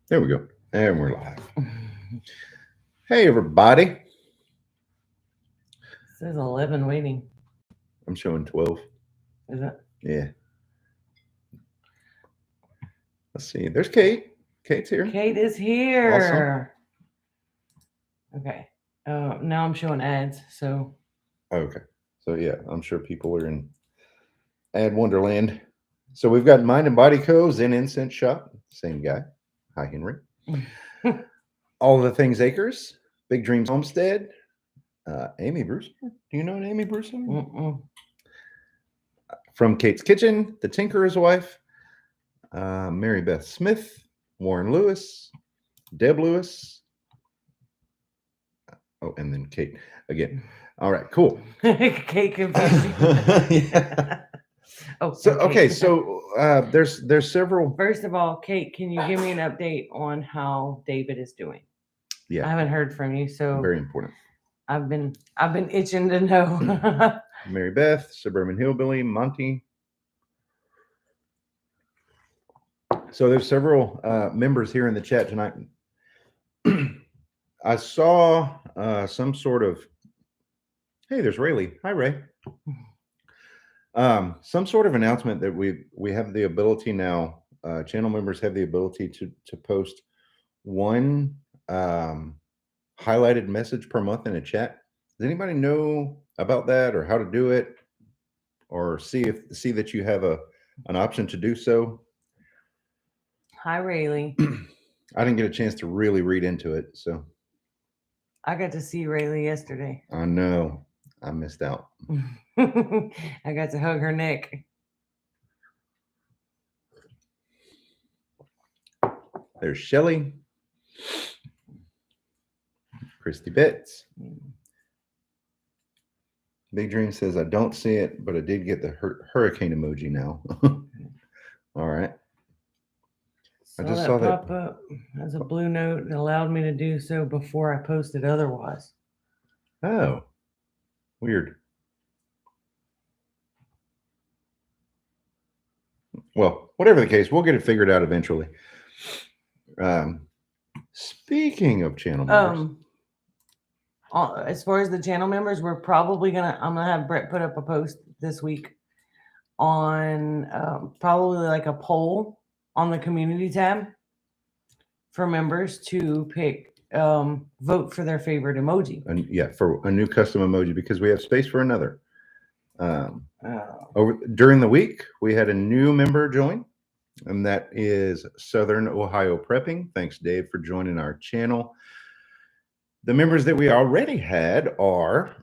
There we go. And we're live. Hey, everybody. It says 11 waiting. I'm showing 12. Is it? Yeah. Let's see. There's Kate. Kate's here. Kate is here. Okay. Now I'm showing ads. So Okay. So, yeah, I'm sure people are in Ad Wonderland. So, we've got Mind and Body Co. Zen Incense Shop. Same guy. Hi, Henry. All the Things Acres. Big Dreams Homestead. Amy Broussard. Do you know an Amy Broussard? From Kate's Kitchen. The Tinkerer's Wife. Mary Beth Smith. Warren Lewis. Deb Lewis. Oh, and then Kate again. All right, cool. Kate confused. Yeah. Oh, So okay, so there's several. First of all, Kate, can you give me an update on how David is doing? Yeah, I haven't heard from you, so very important. I've been itching to know. Mary Beth, Suburban Hillbilly, Monty. So there's several members here in the chat tonight. I saw some sort of. Hey, there's Rayleigh. Hi, Ray. Some sort of announcement that we have the ability now. Channel members have the ability to post one highlighted message per month in a chat. Does anybody know about that, or how to do it, or see that you have an option to do so? Hi, Rayleigh. I didn't get a chance to really read into it, so I got to see Rayleigh yesterday. I know I missed out. I got to hug her neck. There's Shelly. Christy Betts. Big Dream says, I don't see it, but I did get the hurricane emoji now. All right. I just saw that pop up as a blue note and allowed me to do so before I posted otherwise. Oh, weird. Well, whatever the case, we'll get it figured out eventually. Speaking of channel members, as far as the channel members, I'm gonna have Brett put up a post this week on probably like a poll on the community tab for members to pick vote for their favorite emoji. And yeah, for a new custom emoji, because we have space for another. During the week, we had a new member join, and that is Southern Ohio Prepping. Thanks, Dave, for joining our channel. The members that we already had are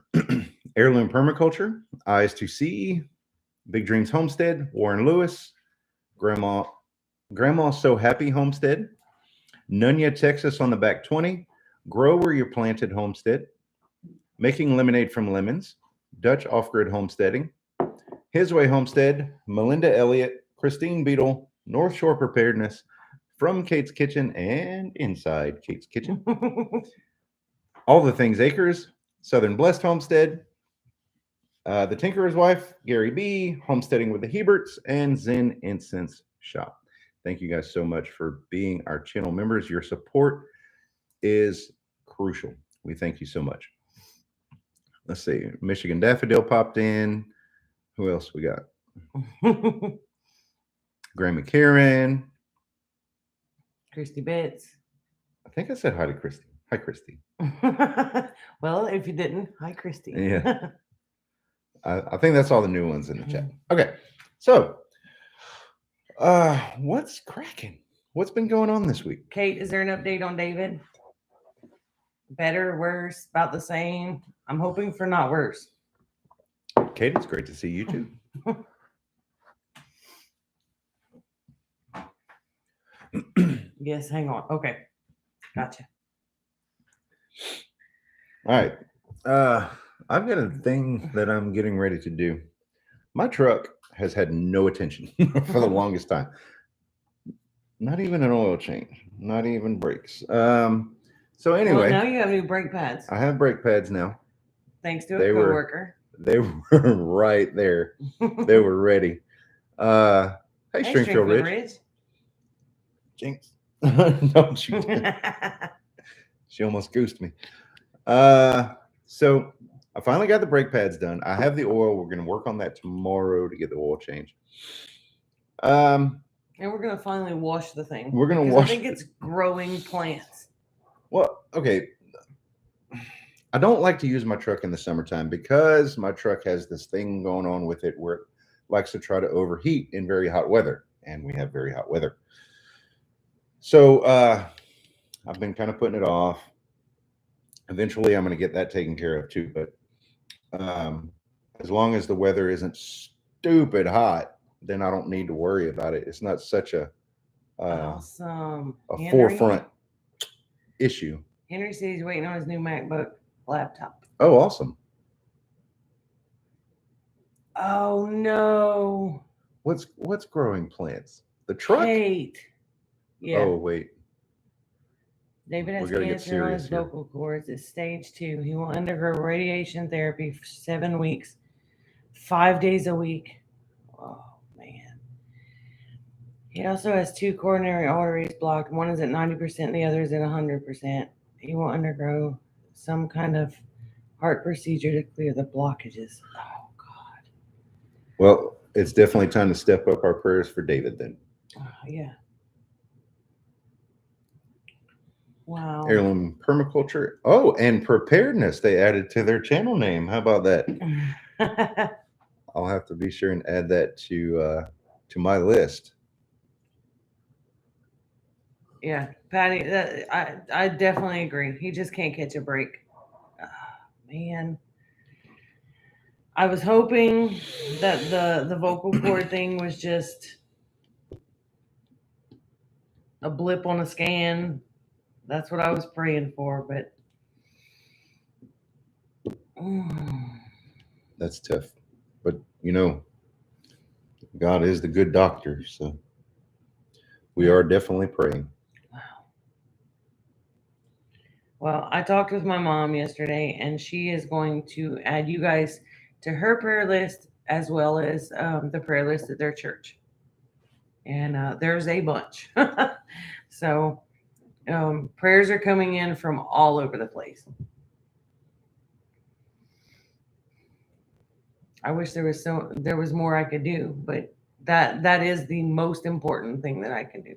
Heirloom Permaculture, Eyes to See, Big Dreams Homestead, Warren Lewis, Grandma So Happy Homestead, Nunya, Texas on the Back 20, Grow Where You're Planted Homestead, Making Lemonade from Lemons, Dutch Off-Grid Homesteading, His Way Homestead, Melinda Elliott, Christine Beadle, North Shore Preparedness, From Kate's Kitchen and Inside Kate's Kitchen, All the Things Acres, Southern Blessed Homestead, The Tinkerer's Wife, Gary B., Homesteading with the Heberts, and Zen Incense Shop. Thank you guys so much for being our channel members. Your support is crucial. We thank you so much. Let's see. Michigan Daffodil popped in. Who else we got? Graham McCarran. Christy Betts. I think I said hi to Christy. Hi, Christy. Well, if you didn't, hi, Christy. Yeah. I think that's all the new ones in the chat. Okay. So, what's cracking? What's been going on this week? Kate, is there an update on David? Better, worse, about the same? I'm hoping for not worse. Kate, it's great to see you too. Yes, hang on. Okay. Gotcha. All right. I've got a thing that I'm getting ready to do. My truck has had no attention for the longest time. Not even an oil change, not even brakes. So anyway, now you have new brake pads. I have brake pads now. Thanks to a coworker. They were right there. They were ready. Hey, Stringfield Ridge. Jinx. Don't you? She almost goosed me. So I finally got the brake pads done. I have the oil. We're going to work on that tomorrow to get the oil changed. And we're gonna finally wash the thing. We're gonna because wash I think it's growing plants. Well, okay. I don't like to use my truck in the summertime because my truck has this thing going on with it where it likes to try to overheat in very hot weather, and we have very hot weather. So I've been kind of putting it off. Eventually, I'm going to get that taken care of too. But as long as the weather isn't stupid hot, then I don't need to worry about it. It's not such a Awesome. a forefront issue. Henry says he's waiting on his new MacBook laptop. Oh, awesome. Oh no. What's growing plants? The truck? Kate. Yeah. Oh, wait. David has We gotta get cancer on his serious here. vocal cords. It's stage 2. He will undergo radiation therapy for 7 weeks, 5 days a week. Oh man. He also has 2 coronary arteries blocked. One is at 90%, the other is at 100%. He will undergo some kind of heart procedure to clear the blockages. Oh God. Well, it's definitely time to step up our prayers for David then. Yeah. Wow. Heirloom permaculture. Oh, and preparedness they added to their channel name. How about that? I'll have to be sure and add that to my list. Yeah, Patty, I definitely agree. He just can't catch a break. Man. I was hoping that the vocal cord thing was just a blip on a scan. That's what I was praying for, but That's tough. But God is the good doctor, so we are definitely praying. Wow. Well, I talked with my mom yesterday, and she is going to add you guys to her prayer list as well as the prayer list at their church. And there's a bunch. So prayers are coming in from all over the place. I wish there was more I could do, but that is the most important thing that I can do.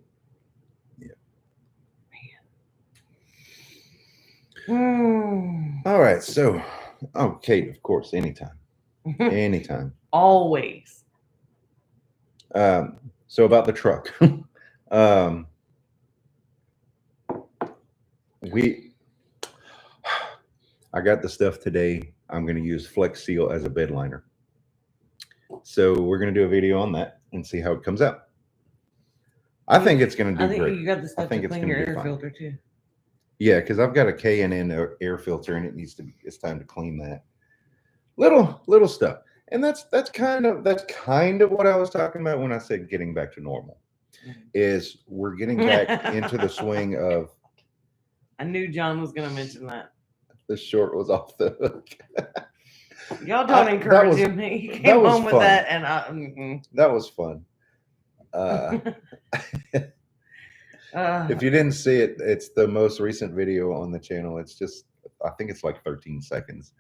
Yeah. Man. All right. So, Kate, of course, anytime. Anytime. Always. So about the truck. I got the stuff today. I'm going to use Flex Seal as a bed liner. So we're going to do a video on that and see how it comes out. I think it's going to do great. You got the stuff to clean your air filter too. Yeah, because I've got a K&N air filter and it's time to clean that. Little stuff. And that's kind of what I was talking about when I said getting back to normal. Is we're getting back into the swing of. I knew John was going to mention that. The short was off the hook. Y'all don't encourage him. He came home with that, and that was fun. If you didn't see it, it's the most recent video on the channel. It's just, I think it's like 13 seconds.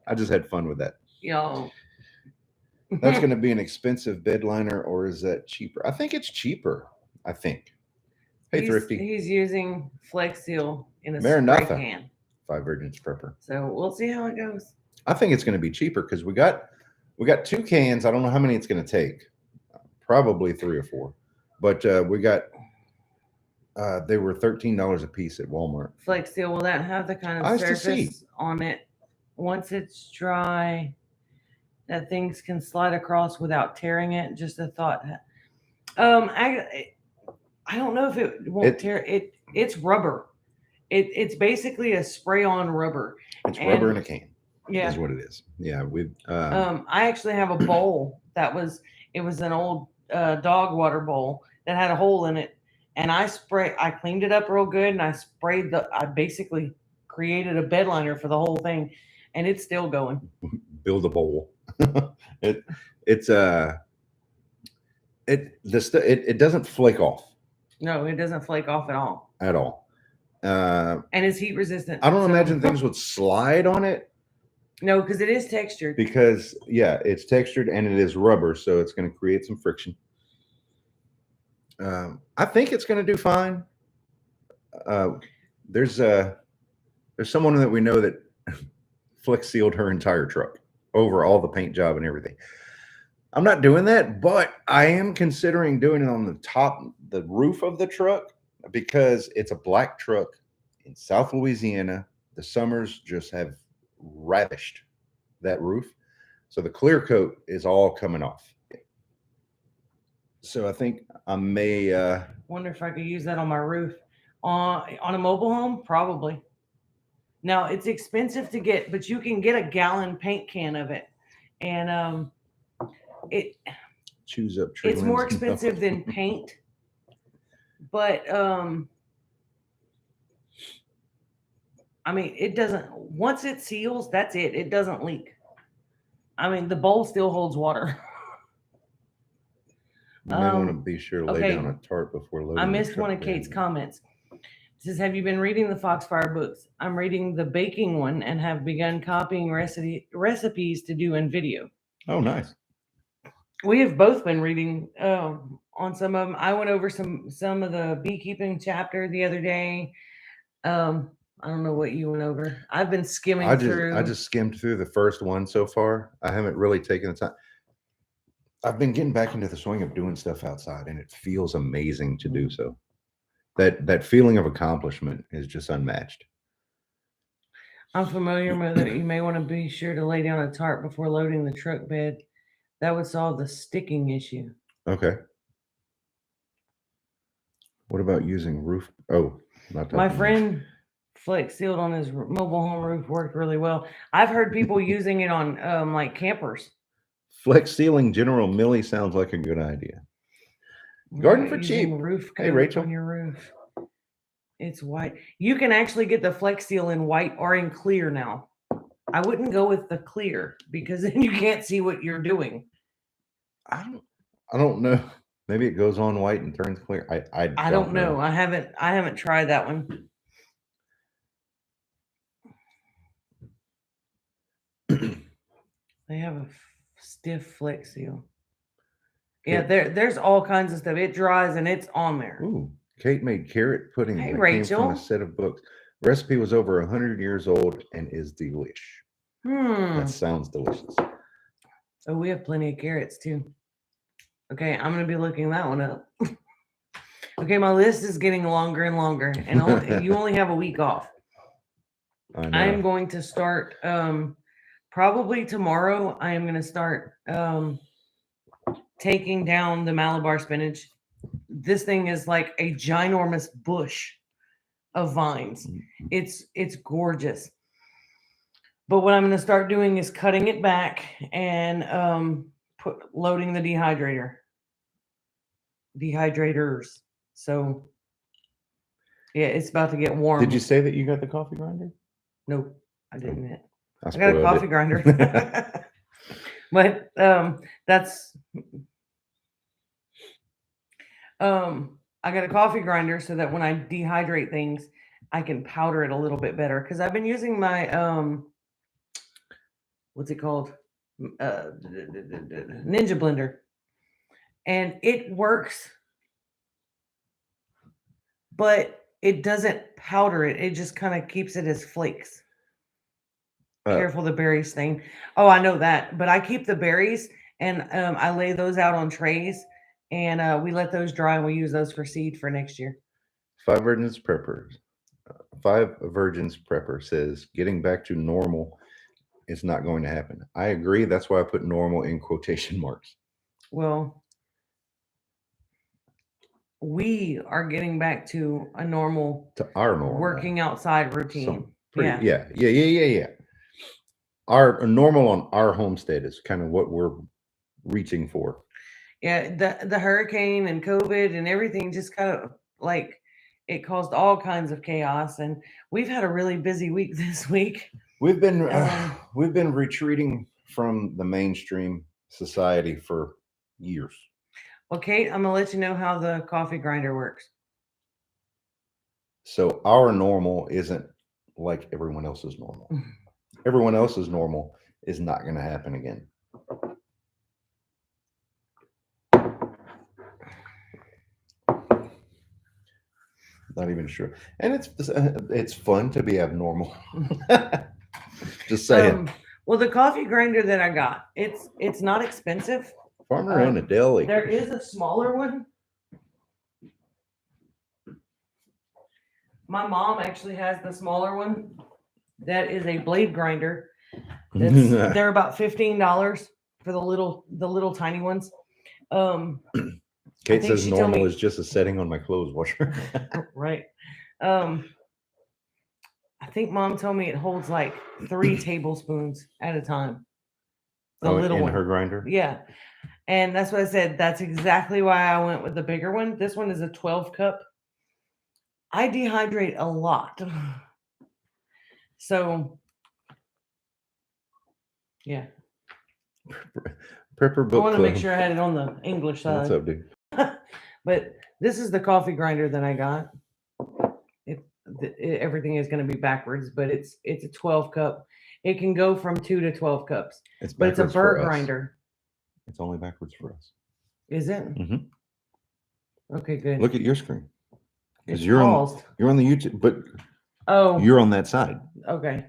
I just had fun with that. Y'all. That's going to be an expensive bed liner, or is that cheaper? I think it's cheaper. I think. Hey, Thrifty. He's using Flex Seal in a Maranatha. spray can. 5 Virgins Prepper. So we'll see how it goes. I think it's going to be cheaper because we got 2 cans. I don't know how many it's going to take. Probably 3 or 4. But we got. They were $13 a piece at Walmart. Flex Seal, will that have the kind of surface on it once it's dry that things can slide across without tearing it? Just a thought. I don't know if it won't tear it. It's rubber. It's basically a spray-on rubber. It's rubber in a can. Yeah, is what it is. Yeah, I actually have a bowl it was an old dog water bowl that had a hole in it, and I cleaned it up real good, and I basically created a bed liner for the whole thing, and it's still going. Build a bowl. It doesn't flake off. No, it doesn't flake off at all. at all. And it's heat resistant. I don't so- imagine things would slide on it No, because it is textured. because, yeah, it's textured and it is rubber, so it's going to create some friction. I think it's going to do fine. There's someone that we know that flex sealed her entire truck over all the paint job and everything. I'm not doing that, but I am considering doing it on the roof of the truck, because it's a black truck in South Louisiana. The summers just have ravished that roof. So the clear coat is all coming off. So I think I may Wonder if I could use that on my roof. On a mobile home, probably. Now it's expensive to get, but you can get a gallon paint can of it, and choose up tree it's more limbs. expensive than paint, but I mean, it doesn't. Once it seals, that's it. It doesn't leak. I mean, the bowl still holds water. You may want to be sure to lay okay. down a tarp before loading. I the missed truck one of bed. Kate's comments. It says, have you been reading the Foxfire books? I'm reading the baking one and have begun copying recipes to do in video. Oh, nice. We have both been reading on some of them. I went over some of the beekeeping chapter the other day. I don't know what you went over. I've been skimming through. I just skimmed through the first one so far. I haven't really taken the time. I've been getting back into the swing of doing stuff outside, and it feels amazing to do so. That feeling of accomplishment is just unmatched. I'm familiar with it. You may want to be sure to lay down a tarp before loading the truck bed. That would solve the sticking issue. Okay. What about using roof? Oh, not my friend flex sealed on his mobile home roof worked really well. I've heard people using it on like campers. Flex sealing General Millie sounds like a good idea. Garden for cheap. Roof Hey, Rachel. on your roof. It's white. You can actually get the flex seal in white or in clear now. I wouldn't go with the clear because then you can't see what you're doing. I don't know. Maybe it goes on white and turns clear. I don't know. I haven't tried that one. They have a stiff flex seal. Yeah, there's all kinds of stuff. It dries and it's on there. Ooh, Kate made carrot pudding. Hey, that Rachel. Came from a set of books. Recipe was over 100 years old and is delish. That sounds delicious. Oh, we have plenty of carrots too. Okay, I'm gonna be looking that one up. Okay, my list is getting longer and longer, and you only have a week off. I am going to start probably tomorrow. I am going to start taking down the Malabar spinach. This thing is like a ginormous bush of vines. It's gorgeous. But what I'm going to start doing is cutting it back and loading the dehydrators. So yeah, it's about to get warm. Did you say that you got the coffee grinder? Nope, I didn't yet. I got a coffee grinder. But that's I got a coffee grinder so that when I dehydrate things, I can powder it a little bit better. Because I've been using my what's it called? Ninja blender. And it works, but it doesn't powder it. It just kind of keeps it as flakes. Careful the berries thing. Oh, I know that. But I keep the berries and I lay those out on trays and we let those dry and we use those for seed for next year. Five Virgins Prepper says getting back to normal is not going to happen. I agree. That's why I put normal in quotation marks. Well, we are getting back to our normal working outside routine. Yeah. Our normal on our homestead is kind of what we're reaching for. Yeah, the hurricane and COVID and everything just kind of like it caused all kinds of chaos, and we've had a really busy week this week. We've been retreating from the mainstream society for years. Well, Kate, I'm gonna let you know how the coffee grinder works. So our normal isn't like everyone else's normal. Everyone else's normal is not going to happen again. Not even sure. And it's fun to be abnormal. Just saying. Well, the coffee grinder that I got, it's not expensive. Farmer and a deli. There is a smaller one. My mom actually has the smaller one. That is a blade grinder. They're about $15 for the little tiny ones. Kate says normal is just a setting on my clothes washer. Right. I think Mom told me it holds like 3 tablespoons at a time. The little in one. her grinder? Yeah. And that's what I said. That's exactly why I went with the bigger one. This one is a 12 cup. I dehydrate a lot. So, yeah. Prepper book I want to club. make sure I had it on the English side. What's up, dude? But this is the coffee grinder that I got. Everything is going to be backwards, but it's a 12 cup. It can go from 2 to 12 cups. But it's a bird grinder. It's only backwards for us. Is it? Mm-hmm. Okay, good. Look at your screen. Because you're on the YouTube, but you're on that side. Okay.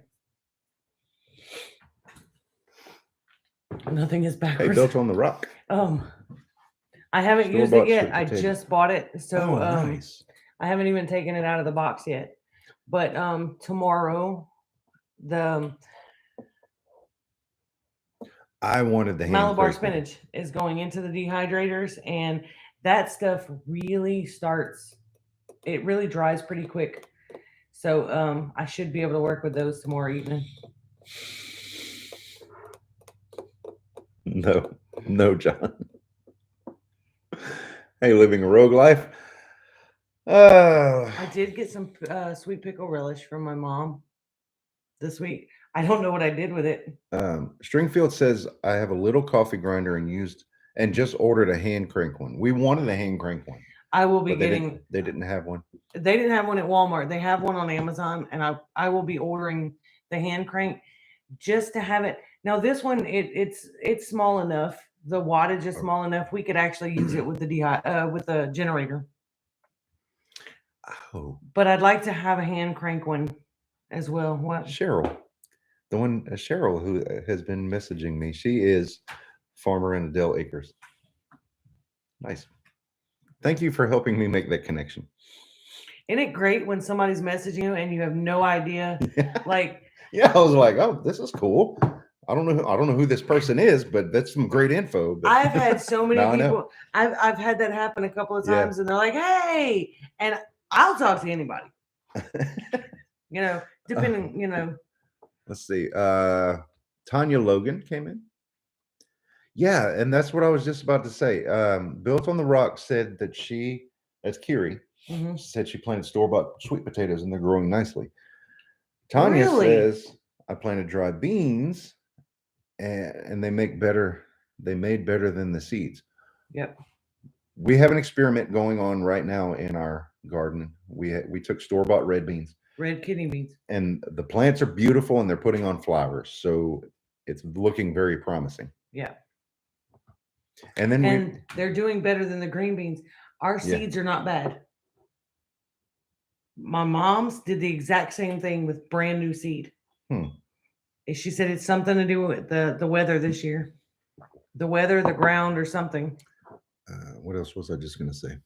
Nothing is backwards. Hey, built on the rock. I haven't used it yet. I just bought it, so nice. I haven't even taken it out of the box yet. But tomorrow, I wanted the Malabar spinach is going into the dehydrators, and that stuff really dries pretty quick. So I should be able to work with those tomorrow evening. No, John. Hey, living a rogue life. I did get some sweet pickle relish from my mom this week. I don't know what I did with it. Stringfield says I have a little coffee grinder and just ordered a hand crank one. We wanted a hand crank one. I will be getting. They didn't have one. They didn't have one at Walmart. They have one on Amazon, and I will be ordering the hand crank just to have it. Now this one, it's small enough. The wattage is small enough. We could actually use it with the generator. Oh. But I'd like to have a hand crank one as well. What? Cheryl, the one Cheryl who has been messaging me. She is Farmer in Adele Acres. Nice. Thank you for helping me make that connection. Isn't it great when somebody's messaging you and you have no idea? Like, yeah, I was like, oh, this is cool. I don't know who this person is, but that's some great info. But I've had so many people. I've had that happen a couple of times, and they're like, "Hey," and I'll talk to anybody. Depending. Let's see. Tanya Logan came in. Yeah, and that's what I was just about to say. Built on the Rock said that that's Kiri, said she planted store-bought sweet potatoes and they're growing nicely. Tanya says I planted dry beans and they made better than the seeds. Yep. We have an experiment going on right now in our garden. We took store-bought red beans. Red kidney beans. And the plants are beautiful and they're putting on flowers. So it's looking very promising. Yeah. And they're doing better than the green beans. Our seeds are not bad. My mom's did the exact same thing with brand new seed. She said it's something to do with the weather this year. The weather, the ground, or something. What else was I just going to say?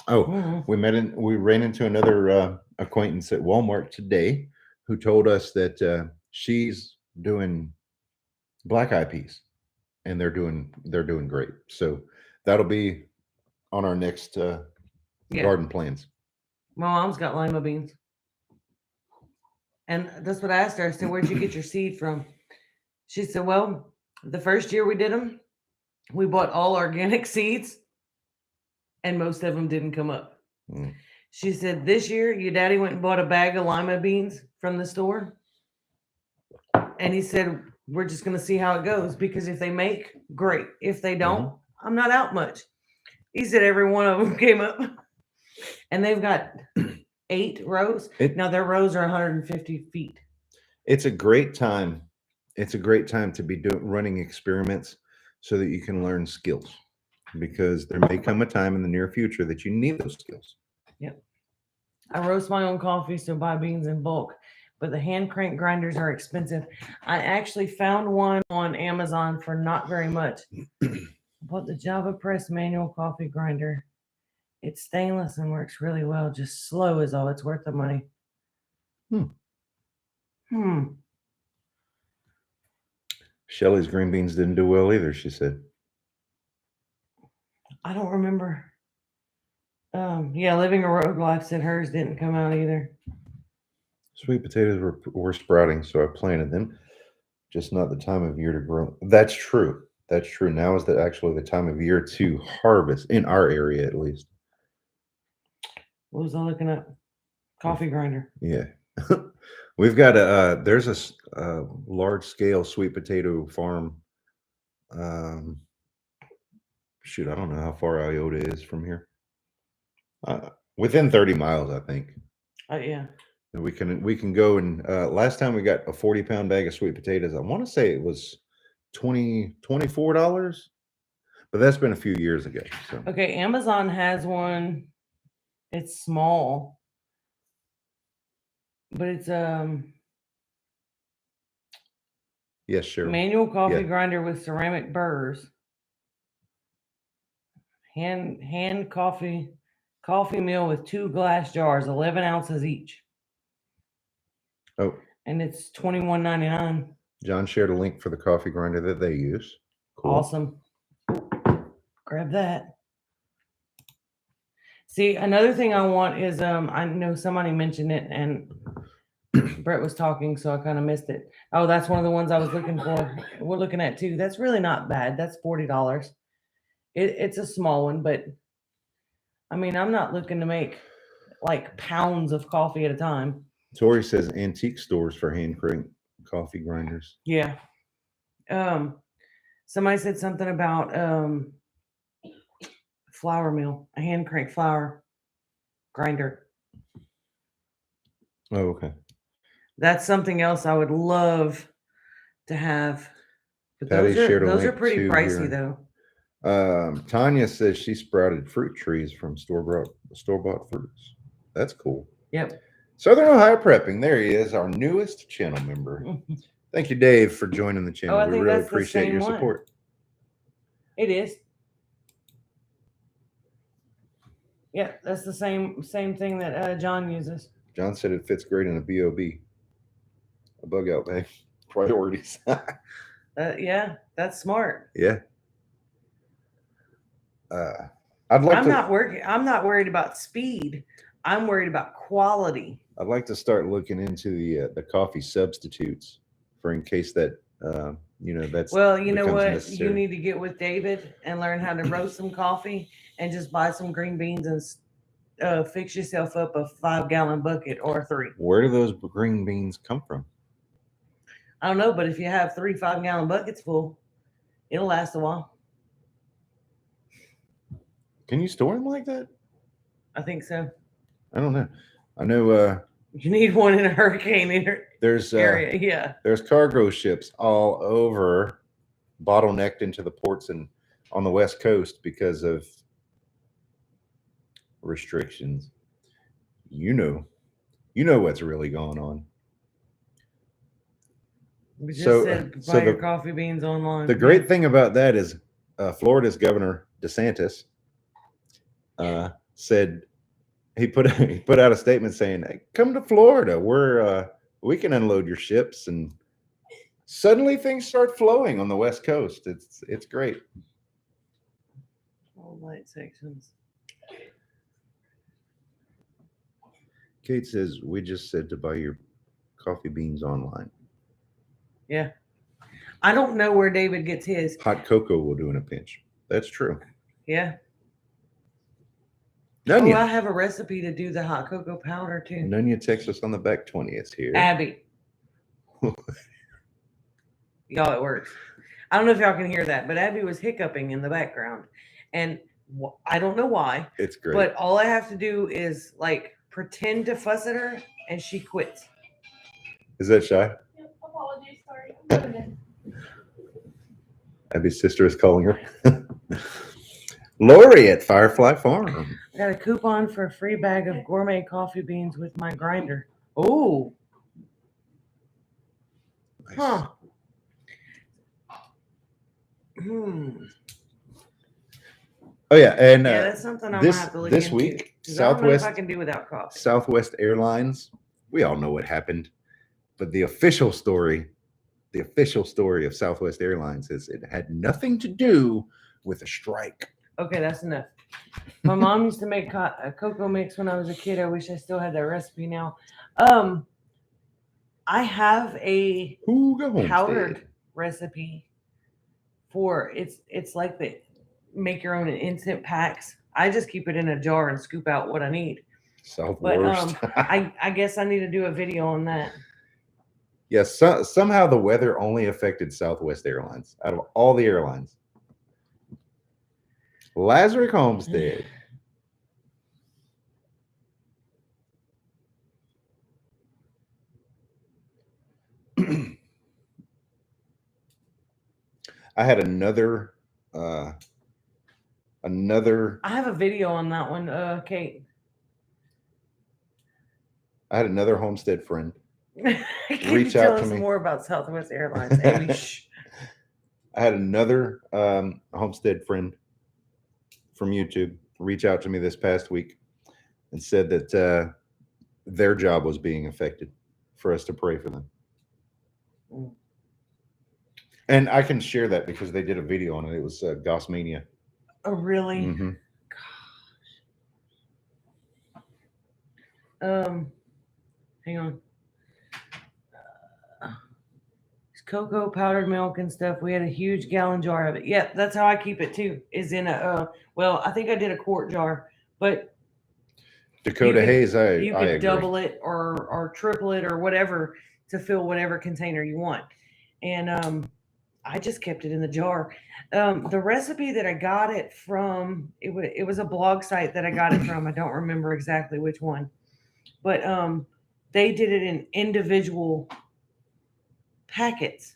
Oh, we ran into another acquaintance at Walmart today who told us that she's doing black eyed peas. And they're doing great. So that'll be on our next garden plans. My mom's got lima beans. And that's what I asked her. I said, where'd you get your seed from? She said, well, the first year we did them, we bought all organic seeds and most of them didn't come up. She said, this year your daddy went and bought a bag of lima beans from the store. And he said, we're just going to see how it goes, because if they make, great. If they don't, I'm not out much. He said every one of them came up, and they've got 8 rows. It- Now their rows are 150 feet. It's a great time. It's a great time to be running experiments so that you can learn skills, because there may come a time in the near future that you need those skills. Yep. I roast my own coffee, so buy beans in bulk. But the hand crank grinders are expensive. I actually found one on Amazon for not very much. Bought the Java Press manual coffee grinder. It's stainless and works really well. Just slow is all. It's worth the money. Shelly's green beans didn't do well either, she said. I don't remember. Yeah, Living a Rogue Life said hers didn't come out either. Sweet potatoes were sprouting, so I planted them. Just not the time of year to grow. That's true. That's true. Now is actually the time of year to harvest, in our area at least. What was I looking at? Coffee grinder. Yeah. We've got there's a large scale sweet potato farm. Shoot, I don't know how far Iota is from here. Within 30 miles, I think. Yeah. And we can go and last time we got a 40-pound bag of sweet potatoes. I want to say it was $24, but that's been a few years ago. So Okay, Amazon has one. It's small, but it's yes, sure. manual coffee Yeah. grinder with ceramic burrs. Hand coffee mill with 2 glass jars, 11 ounces each. Oh, and it's $21.99. John shared a link for the coffee grinder that they use. Cool. Awesome. Grab that. See, another thing I want is I know somebody mentioned it and Brett was talking, so I kind of missed it. Oh, that's one of the ones I was looking for. We're looking at too. That's really not bad. That's $40. It's a small one, but I mean, I'm not looking to make like pounds of coffee at a time. Tori says antique stores for hand crank coffee grinders. Yeah. Somebody said something about flour mill, a hand crank flour grinder. Oh, okay. That's something else I would love to have. But Patty shared a those are link pretty too pricey here. though. Tanya says she sprouted fruit trees from store-bought fruits. That's cool. Yep. Southern Ohio Prepping. There he is, our newest channel member. Thank you, Dave, for joining the channel. I We think really that's the appreciate same your one. support. It is. Yeah, that's the same thing that John uses. John said it fits great in a BOB, a bug out bag. Priorities. Yeah, that's smart. Yeah. I'm not worried about speed. I'm worried about quality. I'd like to start looking into the coffee substitutes for in case that that's well, you know what, necessary. you need to get with David and learn how to roast some coffee and just buy some green beans and fix yourself up a 5-gallon bucket or 3. Where do those green beans come from? I don't know, but if you have 3 5-gallon buckets full, it'll last a while. Can you store them like that? I think so. I don't know. I know you need one in a hurricane area. Yeah. There's cargo ships all over, bottlenecked into the ports and on the West Coast because of restrictions. You know what's really going on. We just said buy your coffee beans online. The great thing about that is Florida's Governor DeSantis said he put out a statement saying, hey, come to Florida, we can unload your ships, and suddenly things start flowing on the West Coast. It's great. All light sections. Kate says we just said to buy your coffee beans online. Yeah. I don't know where David gets his. Hot cocoa will do in a pinch. That's true. Yeah. Nunya. Oh, I have a recipe to do the hot cocoa powder too. Nunya, Texas on the back 20th here. Abby. Y'all, it works. I don't know if y'all can hear that, but Abby was hiccuping in the background. And I don't know why. It's great. But all I have to do is like pretend to fuss at her, and she quits. Is that Shy? Yep, apologies, sorry. Abby's sister is calling her. Lori at Firefly Farm. I got a coupon for a free bag of gourmet coffee beans with my grinder. Oh, huh. Oh yeah, and Yeah, that's something I'm this gonna have to look this into, week, 'cause I don't know if I Southwest can do without coffee. Southwest Airlines. We all know what happened, but the official story of Southwest Airlines is it had nothing to do with a strike. Okay, that's enough. My mom used to make cocoa mix when I was a kid. I wish I still had that recipe now. I have a Hooga Homestead. powdered recipe for it's like the make your own instant packs. I just keep it in a jar and scoop out what I need. Southwest. But I guess I need to do a video on that. Yes, somehow the weather only affected Southwest Airlines out of all the airlines. Lazarick Homestead. I had another. I have a video on that one, Kate. I had another homestead friend Can reach you out tell to us me. more about Southwest Airlines, Amy? Shh. I had another homestead friend from YouTube reach out to me this past week and said that their job was being affected, for us to pray for them. Mm. And I can share that because they did a video on it. It was Gossmania. Oh, really? Mm-hmm. Hang on. It's cocoa, powdered milk, and stuff. We had a huge gallon jar of it. Yeah, that's how I keep it too. Is in a well, I think I did a quart jar, but Dakota you could- Hayes, I you agree. could double it or triple it or whatever to fill whatever container you want. And I just kept it in the jar. The recipe that I got it from, it was a blog site that I got it from. I don't remember exactly which one, but they did it in individual packets,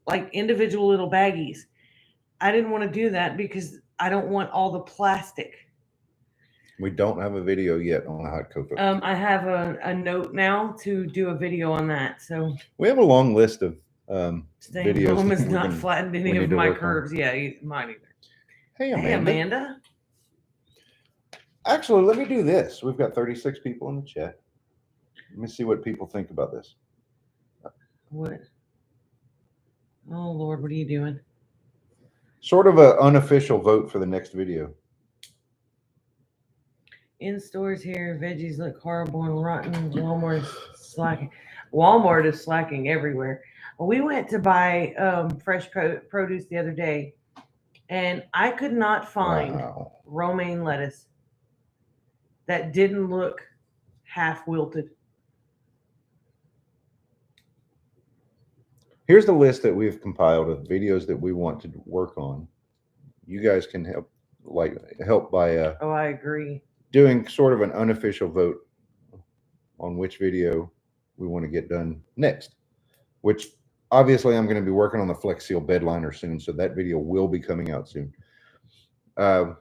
like individual little baggies. I didn't want to do that because I don't want all the plastic. We don't have a video yet on hot cocoa. I have a note now to do a video on that. So We have a long list of staying videos. home that has we're not gonna- flattened we any need of to my work on. curves. Yeah, mine either. Hey, Hey, Amanda. Amanda. Actually, let me do this. We've got 36 people in the chat. Let me see what people think about this. What? Oh Lord, what are you doing? Sort of an unofficial vote for the next video. In stores here, veggies look horrible and rotten. Walmart is slacking. Walmart is slacking everywhere. We went to buy fresh produce the other day, and I could not find Wow. romaine lettuce that didn't look half wilted. Here's the list that we've compiled of videos that we want to work on. You guys can help by Oh, I agree. doing sort of an unofficial vote on which video we want to get done next, which obviously I'm going to be working on the Flex Seal bed liner soon, so that video will be coming out soon. The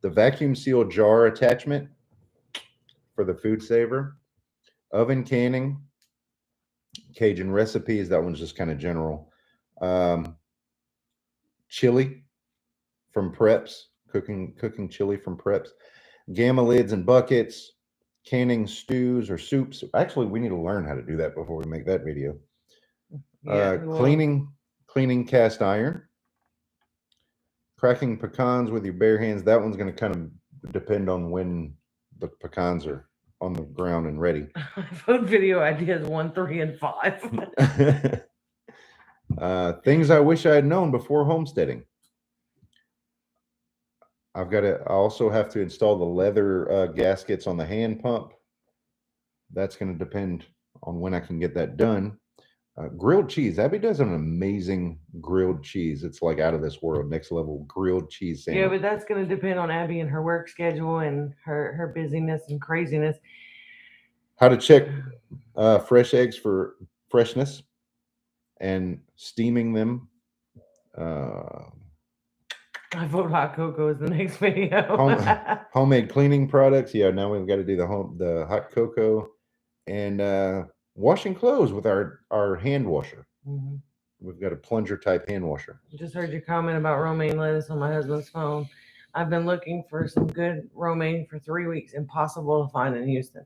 vacuum seal jar attachment for the food saver, oven canning, Cajun recipes, that one's just kind of general. Chili from Preps, cooking chili from Preps, gamma lids and buckets, canning stews or soups. Actually, we need to learn how to do that before we make that video. Yeah, well, Cleaning cast iron, cracking pecans with your bare hands. That one's going to kind of depend on when the pecans are on the ground and ready. vote video ideas 1, 3, and 5. Things I wish I had known before homesteading. I also have to install the leather gaskets on the hand pump. That's going to depend on when I can get that done. Grilled cheese. Abby does an amazing grilled cheese. It's like out of this world, next level grilled cheese Yeah, sandwich. but that's going to depend on Abby and her work schedule and her busyness and craziness. How to check fresh eggs for freshness and steaming them. I vote hot cocoa is the next video. Homemade cleaning products. Yeah, now we've got to do the hot cocoa and washing clothes with our hand washer. Mhm. We've got a plunger type hand washer. Just heard your comment about romaine lettuce on my husband's phone. I've been looking for some good romaine for 3 weeks. Impossible to find in Houston.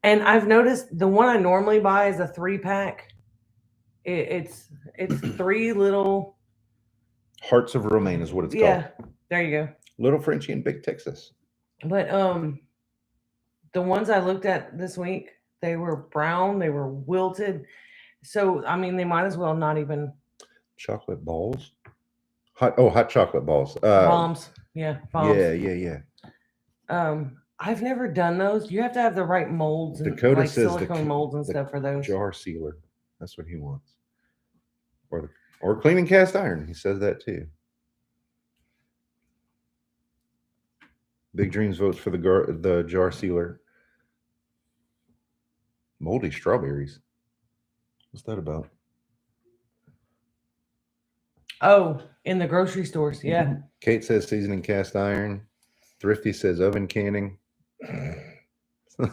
And I've noticed the one I normally buy is a 3-pack. It's 3 little Hearts of romaine is what it's called. There you go. Little Frenchie and Big Texas. But the ones I looked at this week, they were brown, they were wilted. So I mean, they might as well not even Chocolate balls. Hot chocolate balls. bombs. Yeah, bombs. Yeah. I've never done those. You have to have the right molds and Dakota like says silicone molds and the stuff for those. jar sealer. That's what he wants. Or cleaning cast iron. He says that too. Big Dreams votes for the jar sealer. Moldy strawberries. What's that about? Oh, in the grocery stores. Yeah. Kate says seasoning cast iron. Thrifty says oven canning.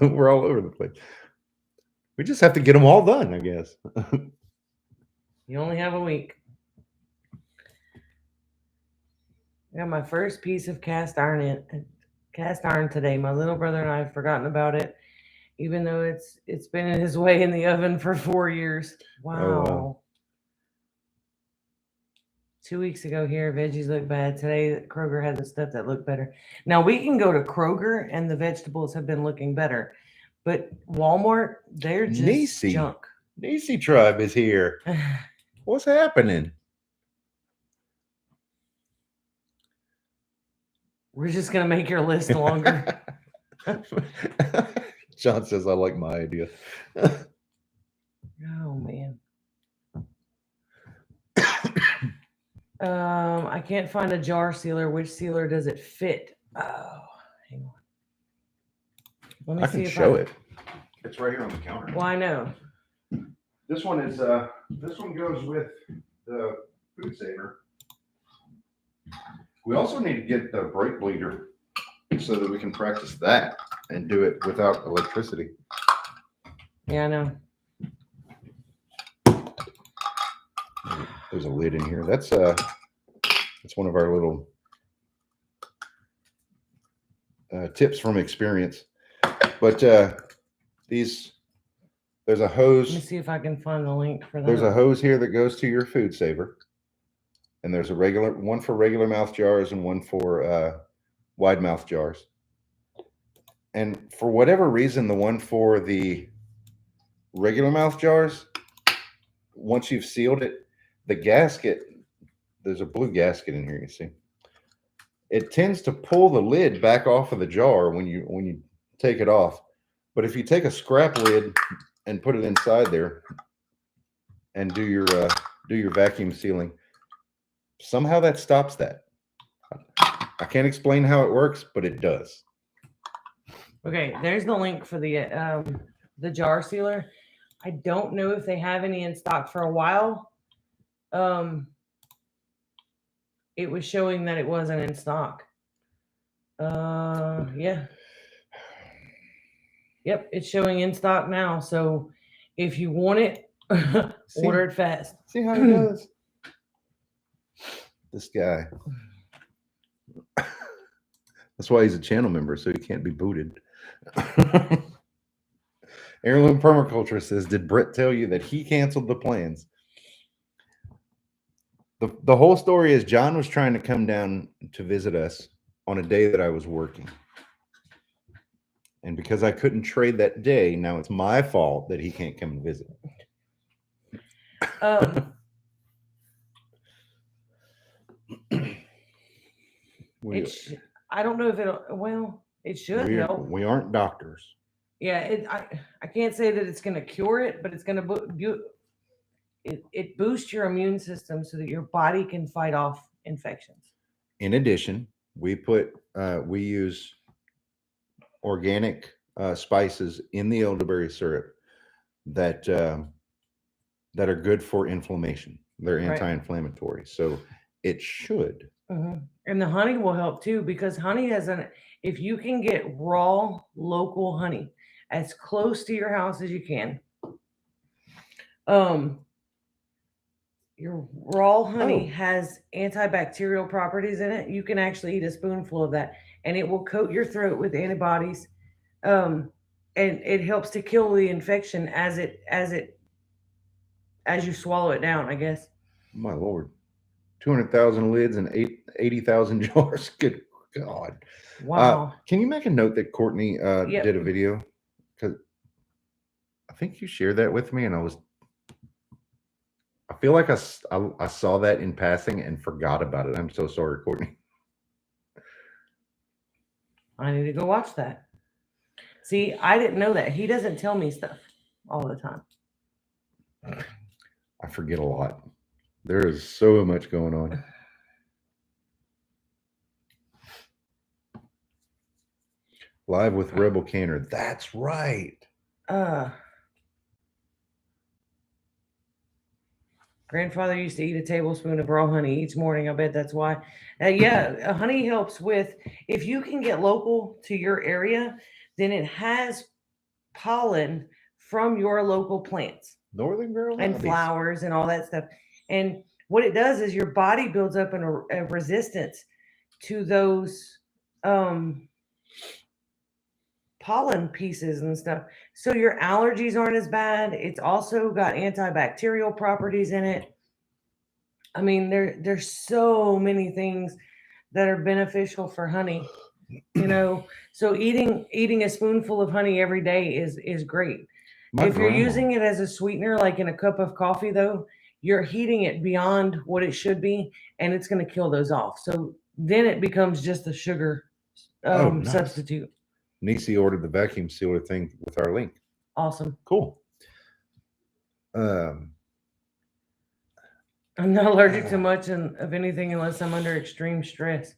We're all over the place. We just have to get them all done, I guess. You only have a week. I got my first piece of cast iron today. My little brother and I have forgotten about it, even though it's been in his way in the oven for 4 years. Wow. Oh, wow. 2 weeks ago here, veggies look bad. Today, Kroger had the stuff that looked better. Now we can go to Kroger and the vegetables have been looking better, but Walmart, they're just Niecy. junk. Niecy Tribe is here. What's happening? We're just gonna make your list longer. John says I like my idea. Oh man. I can't find a jar sealer. Which sealer does it fit? Oh, hang on. Let me I see can if show it. It's right here on the counter. Well, I know. This one goes with the food saver. We also need to get the brake bleeder so that we can practice that and do it without electricity. Yeah, I know. There's a lid in here. That's one of our little tips from experience. But there's a Let me hose. see if I can find the link for that. There's a hose here that goes to your food saver. And there's a one for regular mouth jars and one for wide mouth jars. And for whatever reason, the one for the regular mouth jars, once you've sealed it, the gasket, there's a blue gasket in here, you see. It tends to pull the lid back off of the jar when you take it off. But if you take a scrap lid and put it inside there and do your vacuum sealing, somehow that stops that. I can't explain how it works, but it does. Okay, there's the link for the jar sealer. I don't know if they have any in stock for a while. It was showing that it wasn't in stock. Yeah. Yep, it's showing in stock now. So if you want it, order it fast. See how he does? This guy. That's why he's a channel member, so he can't be booted. Heirloom Permaculture says, did Brett tell you that he canceled the plans? The whole story is John was trying to come down to visit us on a day that I was working. And because I couldn't trade that day, now it's my fault that he can't come and visit. I don't know if it should help. We aren't doctors. Yeah, I can't say that it's going to cure it, but it's going to it boosts your immune system so that your body can fight off infections. In addition, we use organic spices in the elderberry syrup that that are good for inflammation. They're Right. anti-inflammatory, so it should. And the honey will help too, because honey has if you can get raw local honey as close to your house as you can, your raw honey has antibacterial properties in it. You can actually eat a spoonful of that and it will coat your throat with antibodies. And it helps to kill the infection as you swallow it down, I guess. My Lord, 200,000 lids and 80,000 jars. Good God! Wow. Can you make a note that Courtney Yep. did a video? Because I think you shared that with me, and I feel like I saw that in passing and forgot about it. I'm so sorry, Courtney. I need to go watch that. See, I didn't know that. He doesn't tell me stuff all the time. I forget a lot. There is so much going on. Live with Rebel Canner. That's right. Grandfather used to eat a tablespoon of raw honey each morning. I bet that's why. Yeah, honey helps with, if you can get local to your area, then it has pollen from your local plants. Northern Girl and Hobbies. Flowers and all that stuff. And what it does is your body builds up a resistance to those pollen pieces and stuff. So your allergies aren't as bad. It's also got antibacterial properties in it. I mean, there's so many things that are beneficial for honey. So eating a spoonful of honey every day is great. If you're using it as a sweetener, like in a cup of coffee, though, you're heating it beyond what it should be, and it's going to kill those off. So then it becomes just a sugar Nice. substitute. Nisi ordered the vacuum sealer thing with our link. Awesome. Cool. I'm not allergic to much of anything unless I'm under extreme stress.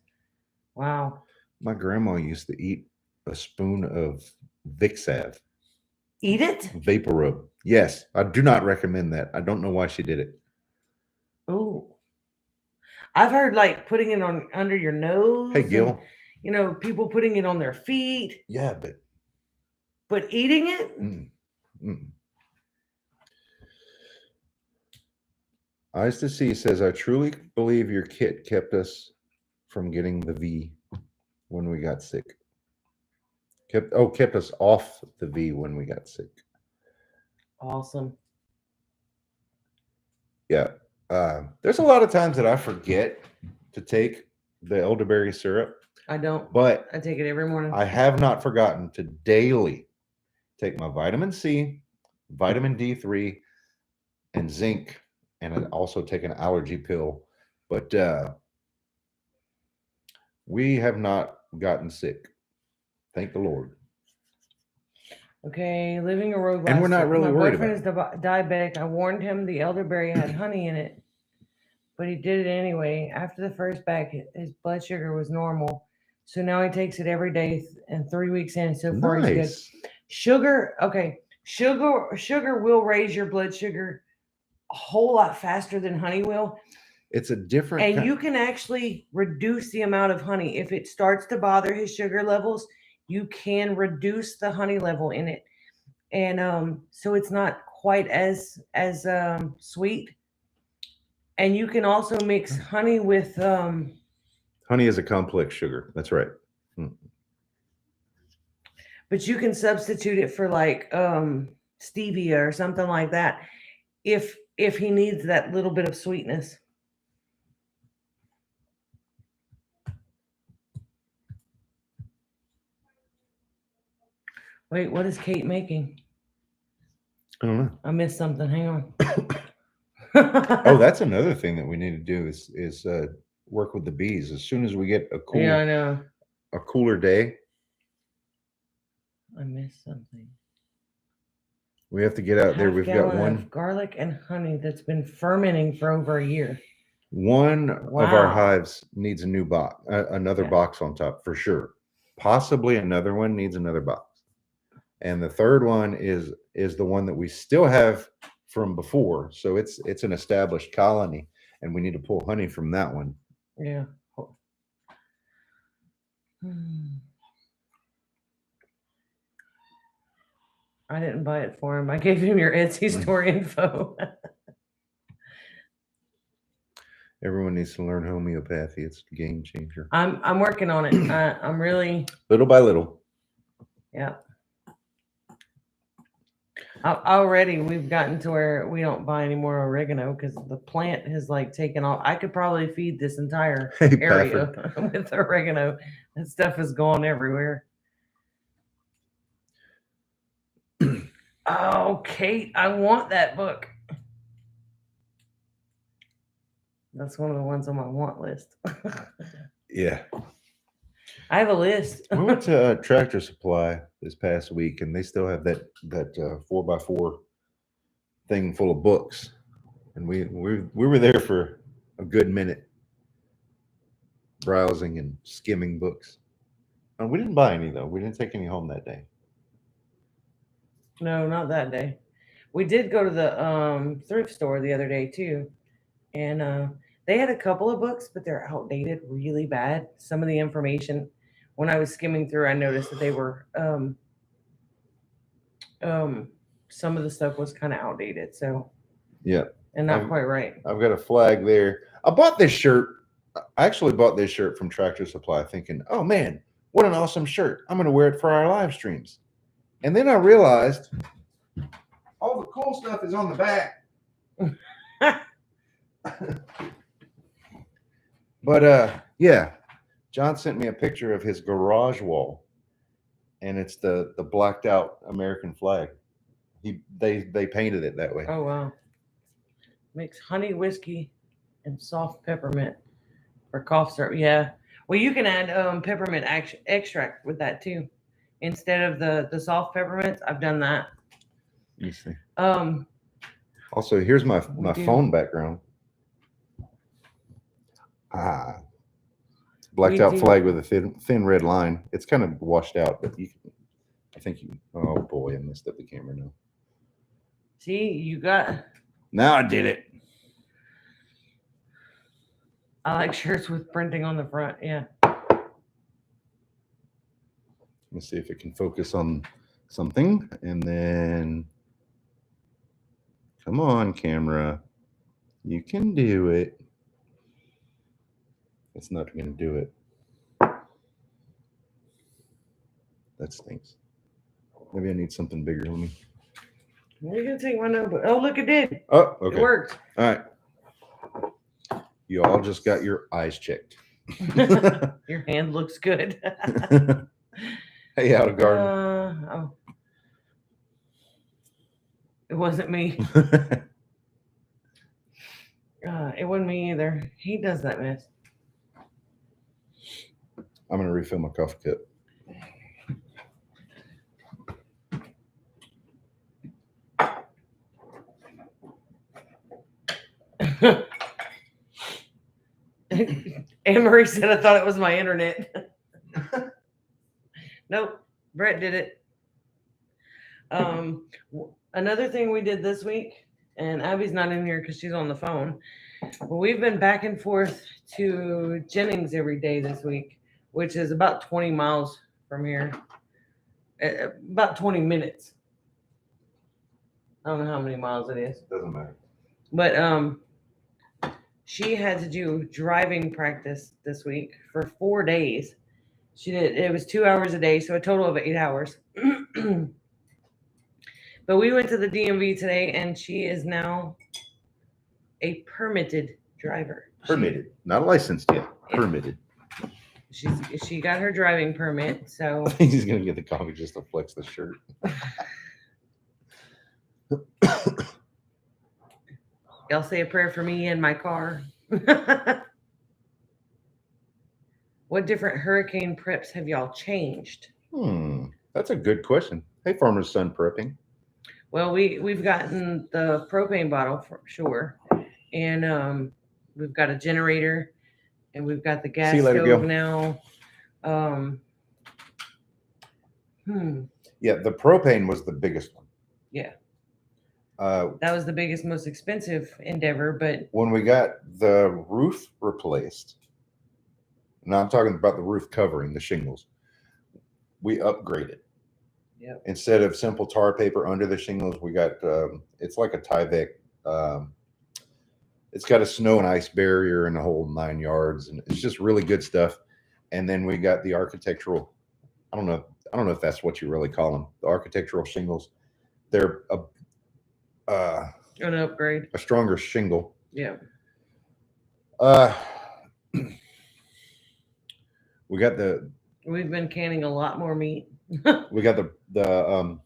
Wow. My grandma used to eat a spoon of Vic Salve. Eat it? Vapor rub. Yes, I do not recommend that. I don't know why she did it. Oh, I've heard like putting it on under your nose. Hey, Gil. And, people putting it on their feet. Yeah, but eating it? Eyes to See says, I truly believe your kit kept us from getting the V when we got sick. Kept us off the V when we got sick. Awesome. Yeah. There's a lot of times that I forget to take the elderberry syrup. I don't. But I take it every morning. I have not forgotten to daily take my vitamin C, vitamin D3, and zinc, and I also take an allergy pill. But we have not gotten sick. Thank the Lord. Okay, living a road. And we're not really worried about it. My boyfriend is diabetic. I warned him the elderberry had honey in it, but he did it anyway. After the first bag, his blood sugar was normal. So now he takes it every day, and 3 weeks in, so far he's good. Sugar will raise your blood sugar a whole lot faster than honey will. It's a different and you can actually reduce the amount of honey. If it starts to bother his sugar levels, you can reduce the honey level in it. And so it's not quite as sweet. And you can also mix honey with honey is a complex sugar. That's right. But you can substitute it for like stevia or something like that if he needs that little bit of sweetness. Wait, what is Kate making? I don't know. I missed something. Hang on. Oh, that's another thing that we need to do is work with the bees. As soon as we get a cooler day. I missed something. We have to get out there. Half We've got gallon one of garlic and honey that's been fermenting for over a year. of our Wow. hives needs a new box, another Yeah. box on top for sure. Possibly another one needs another box. And the third one is the one that we still have from before. So it's an established colony, and we need to pull honey from that one. Yeah. Hmm. I didn't buy it for him. I gave him your Etsy store info. Everyone needs to learn homeopathy. It's a game changer. I'm working on it. I'm really, Little by little. yeah. Already we've gotten to where we don't buy any more oregano because the plant has like taken off. I could probably feed this entire Hey, area with oregano. That stuff is gone everywhere. Oh, Kate, I want that book. That's one of the ones on my want list. Yeah. I have a list. We went to Tractor Supply this past week, and they still have that 4x4 thing full of books, and we were there for a good minute, browsing and skimming books. And we didn't buy any though. We didn't take any home that day. No, not that day. We did go to the thrift store the other day too, and they had a couple of books, but they're outdated really bad. Some of the information, when I was skimming through, I noticed that they were some of the stuff was kind of outdated, so Yeah, and not quite right. I've got a flag there. I bought this shirt. I actually bought this shirt from Tractor Supply, thinking, "Oh man, what an awesome shirt! I'm going to wear it for our live streams." And then I realized all the cool stuff is on the back. But yeah, John sent me a picture of his garage wall, and it's the blacked out American flag. They painted it that way. Oh wow! Makes honey whiskey and soft peppermint for cough syrup. Yeah, well you can add peppermint extract with that too, instead of the soft peppermints. I've done that. Let me see. Um, Also, here's my do. phone background. Blacked out flag with a thin red line. It's kind of washed out, but I think you. Oh boy, I messed up the camera now. See, you got. Now I did it. I like shirts with printing on the front. Yeah. Let's see if it can focus on something, and then come on, camera. You can do it. It's not going to do it. That stinks. Maybe I need something bigger. Let me. You're gonna take my notebook. Oh, look, it did. Oh, okay. It worked. All right. You all just got your eyes checked. Your hand looks good. Hey, out of garden. Oh. It wasn't me. It wasn't me either. He does that mess. I'm going to refill my coffee cup. Anne Marie said I thought it was my internet. Nope, Brett did it. Another thing we did this week, and Abby's not in here because she's on the phone, but we've been back and forth to Jennings every day this week, which is about 20 miles from here. About 20 minutes. I don't know how many miles it is. Doesn't matter. But she had to do driving practice this week for 4 days. She did. It was 2 hours a day, so a total of 8 hours. But we went to the DMV today, and she is now a permitted driver. Permitted, not licensed yet. Permitted. She got her driving permit, so He's gonna get the coffee just to flex the shirt. y'all say a prayer for me in my car. What different hurricane preps have y'all changed? That's a good question. Hey, Farmer's Son prepping. Well, we've gotten the propane bottle for sure, and we've got a generator, and we've got the gas See you later, stove Gil. now. Um, hmm, Yeah, the propane was the biggest one. yeah, Uh, that was the biggest, most expensive endeavor, but when we got the roof replaced, now I'm talking about the roof covering, the shingles, we upgraded. Yep. Instead of simple tar paper under the shingles, we got it's like a Tyvek. Um, it's got a snow and ice barrier and the whole 9 yards, and it's just really good stuff. And then we got the architectural. I don't know. I don't know if that's what you really call them. The architectural shingles. They're an upgrade. a stronger shingle. Yeah. Uh, we got the We've been canning a lot more meat. we got the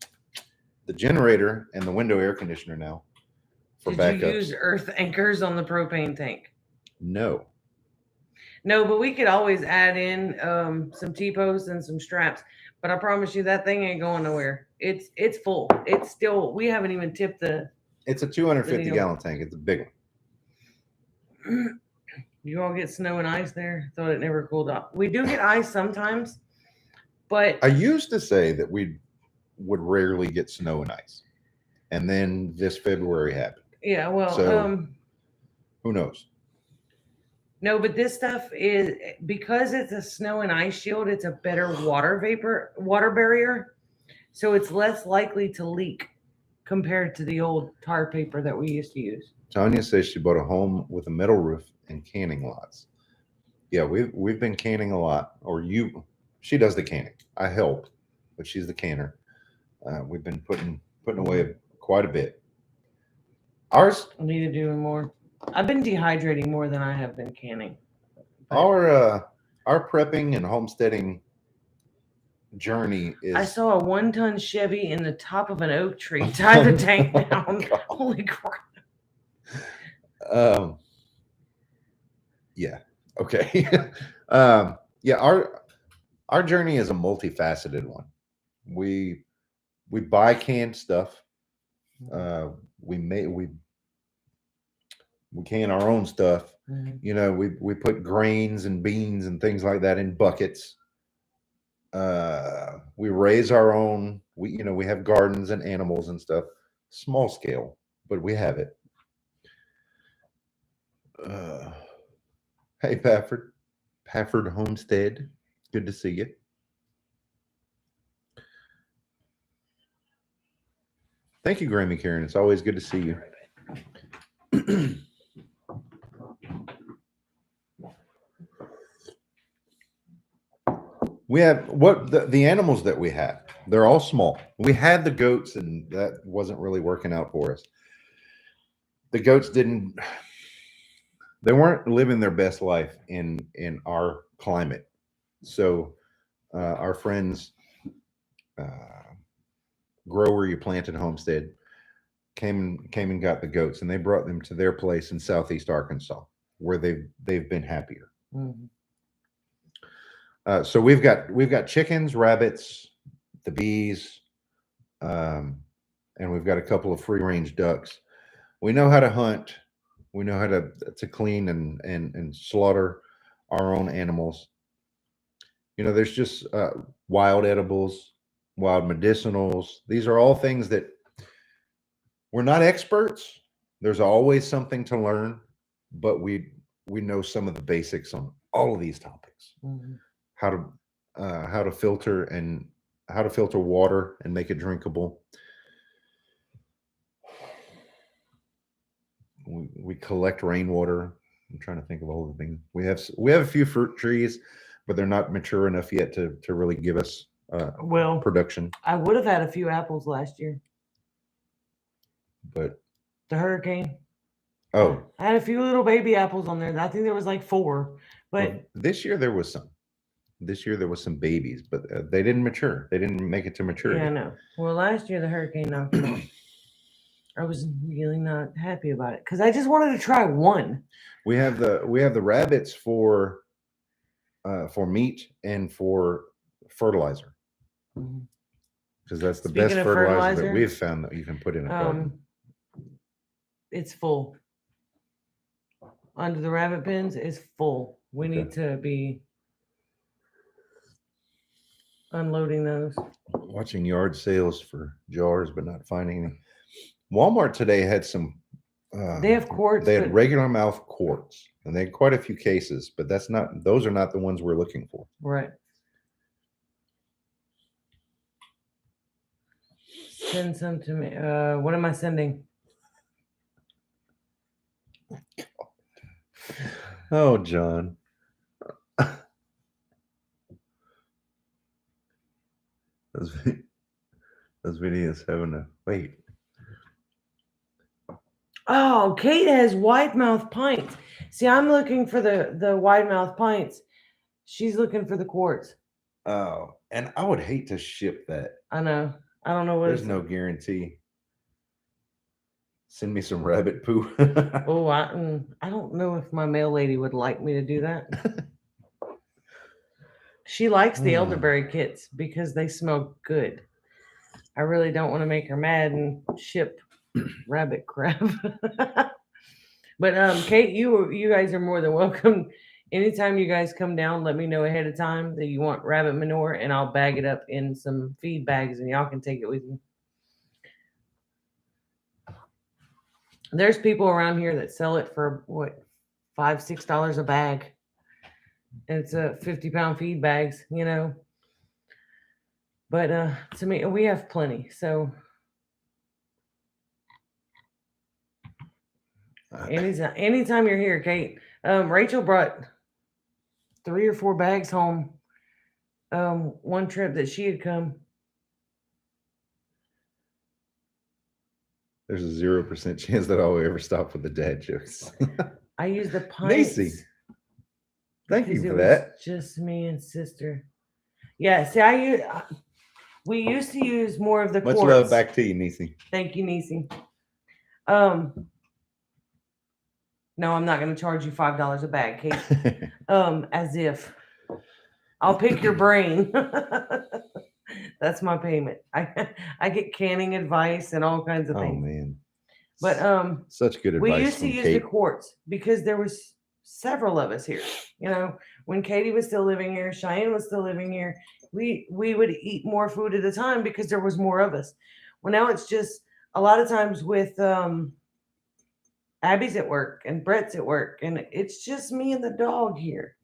generator and the window air conditioner now for Did backups. you use earth anchors on the propane tank? No. No, but we could always add in some T-posts and some straps. But I promise you that thing ain't going nowhere. It's full. It's still, we haven't even tipped the It's a 250 Video. gallon tank. It's a big one. you all get snow and ice there. Thought it never cooled off. We do get ice sometimes, but I used to say that we would rarely get snow and ice, and then this February happened. yeah, well, So- Who knows? no, but this stuff is because it's a snow and ice shield, it's a better water barrier. So it's less likely to leak compared to the old tar paper that we used to use. Tanya says she bought a home with a metal roof and canning lots. Yeah, we've been canning a lot. She does the canning. I help, but she's the canner. We've been putting away quite a bit. Ours, I need to do more. I've been dehydrating more than I have been canning. our prepping and homesteading journey is. I saw a 1-ton Chevy in the top of an oak tree tie the tank down. Holy crap. Yeah. Okay. Yeah, our journey is a multifaceted one. We buy canned stuff. We can our own stuff. Mhm. You know, we put grains and beans and things like that in buckets. We raise our own. We have gardens and animals and stuff, small scale, but we have it. Hey, Broussard Homestead, good to see you. Thank you, Grammy Karen. It's always good to see you. We have the animals that we have. They're all small. We had the goats, and that wasn't really working out for us. The goats they weren't living their best life in our climate. So our friends, Grow Where You Planted Homestead, came and got the goats, and they brought them to their place in Southeast Arkansas, where they've been happier. Mhm. So we've got chickens, rabbits, the bees, and we've got a couple of free range ducks. We know how to hunt. We know how to clean and slaughter our own animals. There's just wild edibles, wild medicinals. These are all things that we're not experts. There's always something to learn, but we know some of the basics on all of these topics. Mhm. How to filter water and make it drinkable. We collect rainwater. I'm trying to think of all the things we have. We have a few fruit trees, but they're not mature enough yet to really give us Well, production. I would have had a few apples last year. But The hurricane. I I had a few little baby apples on there. I think there was like 4. But well, this year there was some. This year there was some babies, but they didn't mature. They didn't make it to maturity. yeah, I know. Well, last year the hurricane knocked them off. I was really not happy about it because I just wanted to try one. We have the rabbits for meat and for fertilizer. Mhm. because that's the Speaking best of fertilizer that fertilizer, we've found that you can put in a garden. It's full. Under the rabbit pens is full. We Okay. need to be unloading those. Watching yard sales for jars, but not finding any. Walmart today had some. They have quarts. They had but- regular mouth quartz, and they had quite a few cases, but that's not. Those are not the ones we're looking for. Right. Send some to me. What am I sending? Oh, John. those, those videos having a wait. Oh, Kate has wide mouth pints. See, I'm looking for the wide mouth pints. She's looking for the quartz. Oh, and I would hate to ship that. I know. I don't know what. There's It's, no guarantee. Send me some rabbit poo. oh, I don't know if my mail lady would like me to do that. She likes the elderberry kits because they smell good. I really don't want to make her mad and ship rabbit crap. But Kate, you guys are more than welcome. Anytime you guys come down, let me know ahead of time that you want rabbit manure, and I'll bag it up in some feed bags, and y'all can take it with you. There's people around here that sell it for what, $5-6 a bag. And it's a 50-pound feed bags, you know. But to me, we have plenty. So anytime you're here, Kate. Rachel brought 3 or 4 bags home. One trip that she had come. There's a 0% chance that I'll ever stop with the dad jokes. I used the pints. Macy, thank because you it for was that. Just me and sister. Yeah, see, we used to use more of the Much quartz. love back to you, Nisi. Thank you, Nisi. No, I'm not going to charge you $5 a bag, Kate. As if. I'll pick your brain. That's my payment. I get canning advice and all kinds of Oh things. man. But Such good advice. we used to from use Kate. the quartz because there was several of us here. You know, when Katie was still living here, Cheyenne was still living here, we would eat more food at a time because there was more of us. Well, now it's just a lot of times with Abby's at work and Brett's at work, and it's just me and the dog here.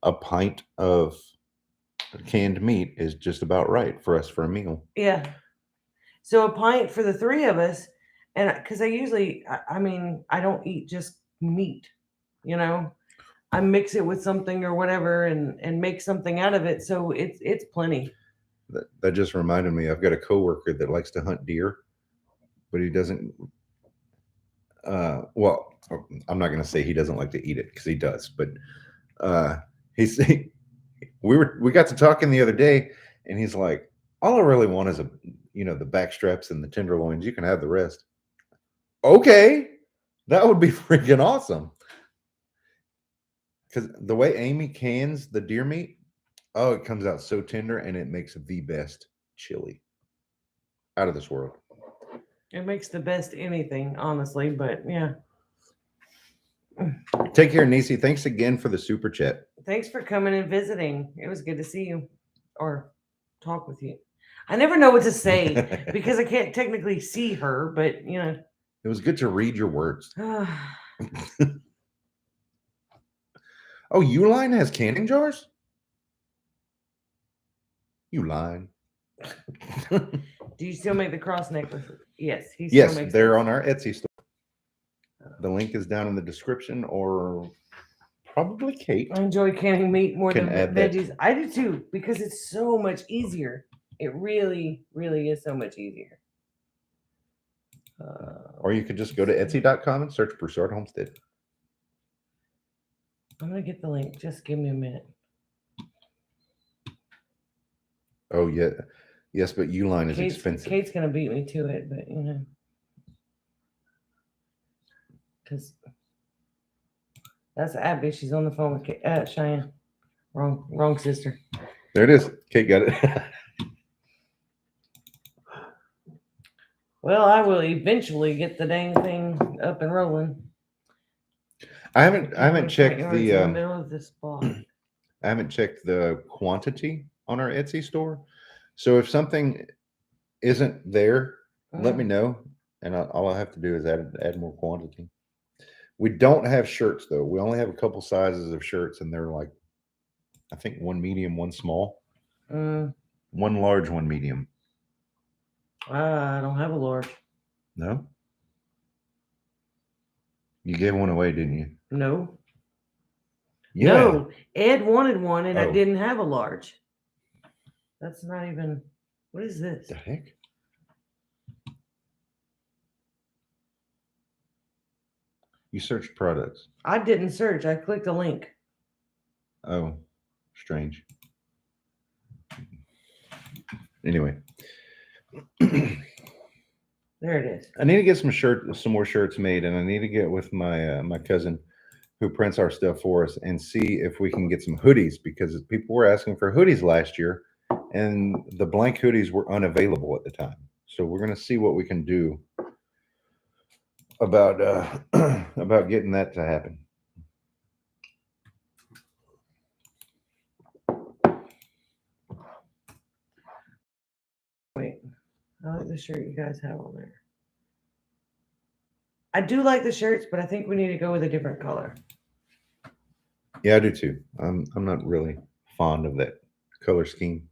A pint of canned meat is just about right for us for a meal. Yeah. So a pint for the 3 of us, and because I mean, I don't eat just meat, you know. I mix it with something or whatever and make something out of it. So it's plenty. That just reminded me. I've got a coworker that likes to hunt deer, but he doesn't. Well, I'm not going to say he doesn't like to eat it because he does, but we got to talking the other day, and he's like, all I really want is the back straps and the tenderloins. You can have the rest. Okay, that would be freaking awesome. Because the way Amy cans the deer meat, oh, it comes out so tender, and it makes the best chili out of this world. It makes the best anything, honestly, but yeah. Take care, Nisi. Thanks again for the super chat. Thanks for coming and visiting. It was good to see you or talk with you. I never know what to say because I can't technically see her, but you know. It was good to read your words. Oh, Uline has canning jars? Uline. Do you still make the cross necklaces? Yes, he still Yes, makes they're those. on our Etsy store. The link is down in the description, or probably Kate. I enjoy canning meat more Can than add that. veggies. I do too, because it's so much easier. It really, really is so much easier. Or you could just go to Etsy.com and search Broussard Homestead. I'm gonna get the link. Just give me a minute. Oh, yeah. Yes, but Uline is expensive. Kate's gonna beat me to it, but you know, because that's Abby. She's on the phone with Cheyenne. Wrong sister. There it is. Kate got it. Well, I will eventually get the dang thing up and rolling. I haven't My checked front yard's the in the middle of this spot. I haven't checked the quantity on our Etsy store. So if something isn't there, let me know, and all I have to do is add more quantity. We don't have shirts though. We only have a couple sizes of shirts, and they're like, I think one medium, one small, one large, one medium. I don't have a large. No, you gave one away, didn't you? No. Yeah. No. Ed wanted one, and I Oh. didn't have a large. That's not even. What is this? The heck? You searched products. I didn't search. I clicked a link. Oh, strange. Anyway. There it is. I need to get some more shirts made, and I need to get with my my cousin who prints our stuff for us and see if we can get some hoodies, because people were asking for hoodies last year, and the blank hoodies were unavailable at the time. So we're gonna see what we can do about about getting that to happen. Wait. I like the shirt you guys have on there. I do like the shirts, but I think we need to go with a different color. Yeah, I do too. I'm not really fond of that color scheme.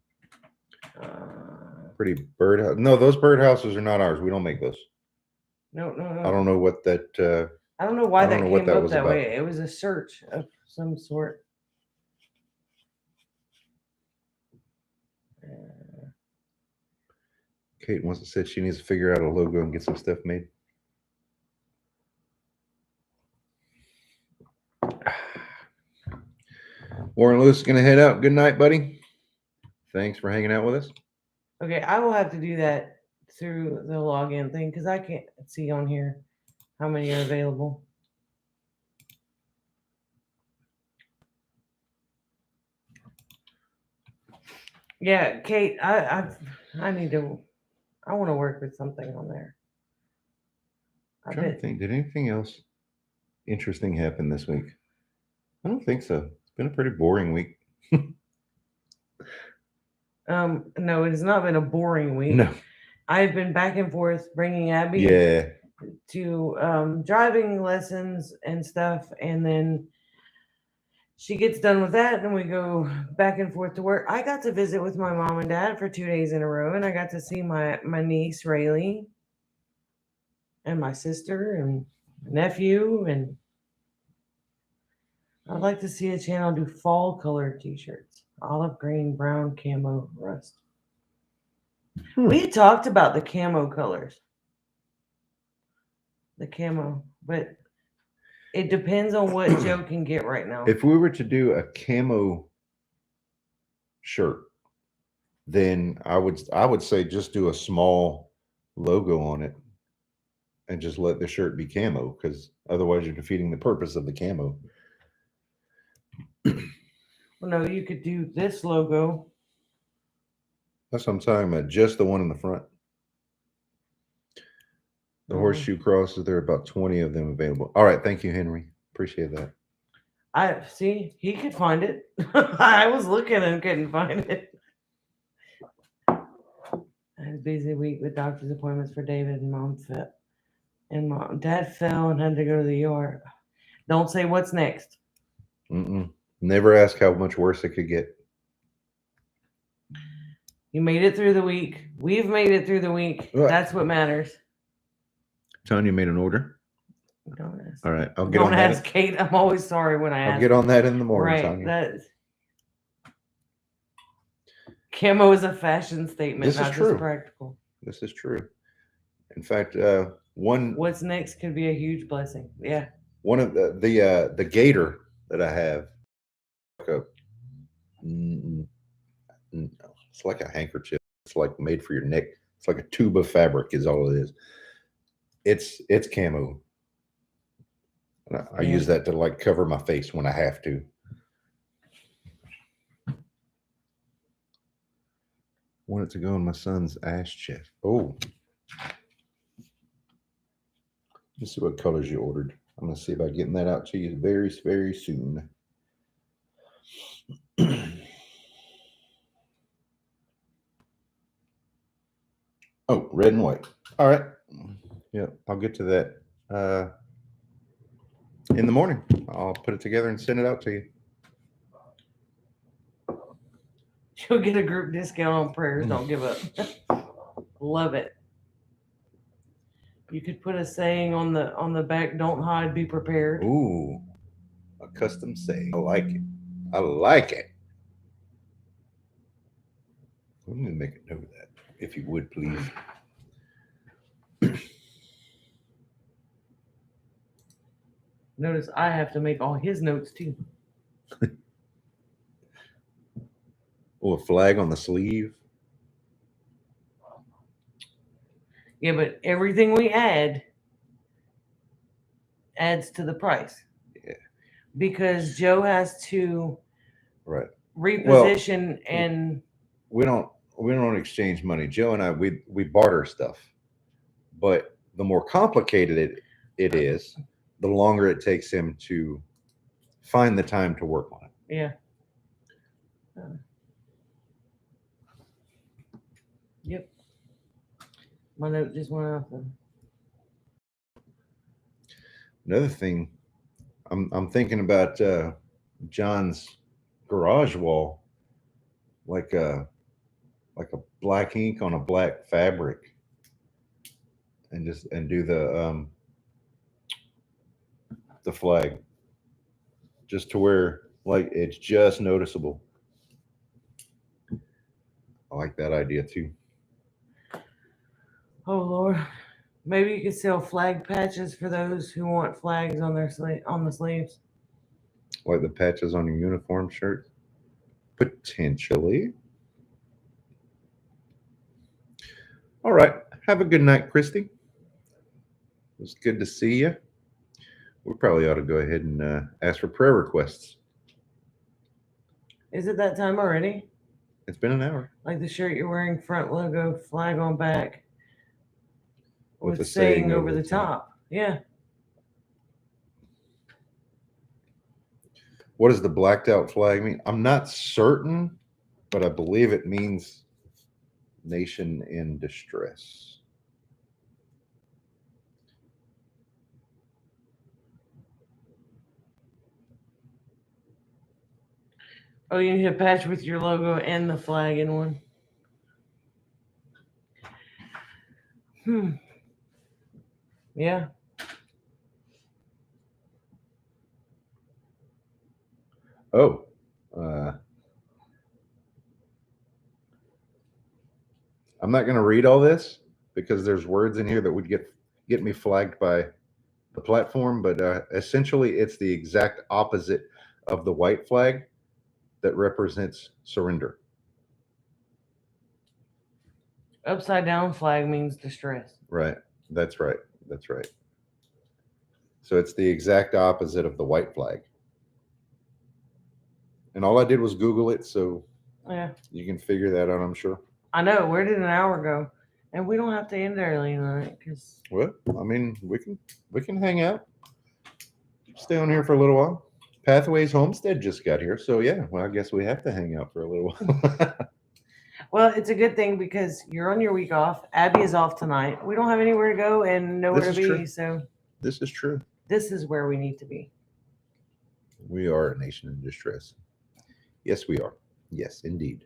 Pretty bird. No, those birdhouses are not ours. We don't make those. No. I don't know what that. I don't know why I don't that know what came that up was that about. way. It was a search of some sort. Kate wants to say she needs to figure out a logo and get some stuff made. Warren Lewis is going to head out. Good night, buddy. Thanks for hanging out with us. Okay, I will have to do that through the login thing because I can't see on here how many are available. Yeah, Kate, I need to. I want to work with something on there. I'm trying to think. Did anything else interesting happen this week? I don't think so. It's been a pretty boring week. No, it has not been a boring week. No. I've been back and forth bringing Abby to driving lessons and stuff, and then she gets done with that, and we go back and forth to work. I got to visit with my mom and dad for 2 days in a row, and I got to see my niece Rayleigh and my sister and nephew, and I'd like to see a channel do fall colored t-shirts, olive green, brown, camo, rust. We talked about the camo colors, the camo, but it depends on what Joe can get right now. If we were to do a camo shirt, then I would say just do a small logo on it and just let the shirt be camo, because otherwise you're defeating the purpose of the camo. Well, no, you could do this logo. That's what I'm talking about. Just the one in the front. The horseshoe crosses, there are about 20 of them available. All right. Thank you, Henry. Appreciate that. I see he could find it. I was looking and couldn't find it. I had a busy week with doctor's appointments for David, and dad fell and had to go to the ER. Don't say what's next. Never ask how much worse it could get. You made it through the week. We've made it through the week. What? That's what matters. Tanya made an order. Don't ask. All right, I'll get Don't on ask that. Kate. I'm always sorry when I ask. I'll get on that in the morning, Right. Tanya. That's camo is a fashion statement, This is not true. just practical. This is true. In fact, one What's next could be a huge blessing. Yeah. one of the gator that I have, it's like a handkerchief. It's like made for your neck. It's like a tube of fabric is all it is. It's camo. And I use that to like cover my face when I have to. Want it to go in my son's ass chest. Oh, Let's see what colors you ordered. I'm gonna see about getting that out to you very, very soon. Oh, red and white. All right. Yeah, I'll get to that in the morning. I'll put it together and send it out to you. You'll get a group discount on prayers. Don't give up. Love it. You could put a saying on the back, don't hide, be prepared. Ooh, a custom saying. I like it. I like it. I'm going to make a note of that, if you would, please. Notice I have to make all his notes too. Oh, a flag on the sleeve. Yeah, but everything we add adds to the price. Yeah. Because Joe has to Right. reposition and We don't exchange money. Joe and I, we barter stuff. But the more complicated it is, the longer it takes him to find the time to work on it. yeah. Yep. My note just went off. Another thing, I'm thinking about John's garage wall, like a black ink on a black fabric, and do the flag, just to where like it's just noticeable. I like that idea too. Oh Lord. Maybe you could sell flag patches for those who want flags on their on the sleeves. Like the patches on your uniform shirt? Potentially. All right. Have a good night, Christy. It was good to see you. We probably ought to go ahead and ask for prayer requests. Is it that time already? It's been an hour. Like the shirt you're wearing, front logo, flag on back, With with a saying over the top. Yeah. What does the blacked out flag mean? I'm not certain, but I believe it means nation in distress. Oh, you need a patch with your logo and the flag in one. Yeah. Oh, I'm not going to read all this because there's words in here that would get me flagged by the platform, but essentially it's the exact opposite of the white flag that represents surrender. Upside down flag means distress. Right. That's right. That's right. So it's the exact opposite of the white flag. And all I did was Google it, so Yeah. you can figure that out, I'm sure. I know. Where did an hour go? And we don't have to end early tonight because Well, I mean, we can hang out, stay on here for a little while. Pathways Homestead just got here, so yeah. Well, I guess we have to hang out for a little while. well, it's a good thing because you're on your week off. Abby is off tonight. We don't have anywhere to go and nowhere This to is be. true. So This is true. this is where we need to be. We are a nation in distress. Yes, we are. Yes, indeed.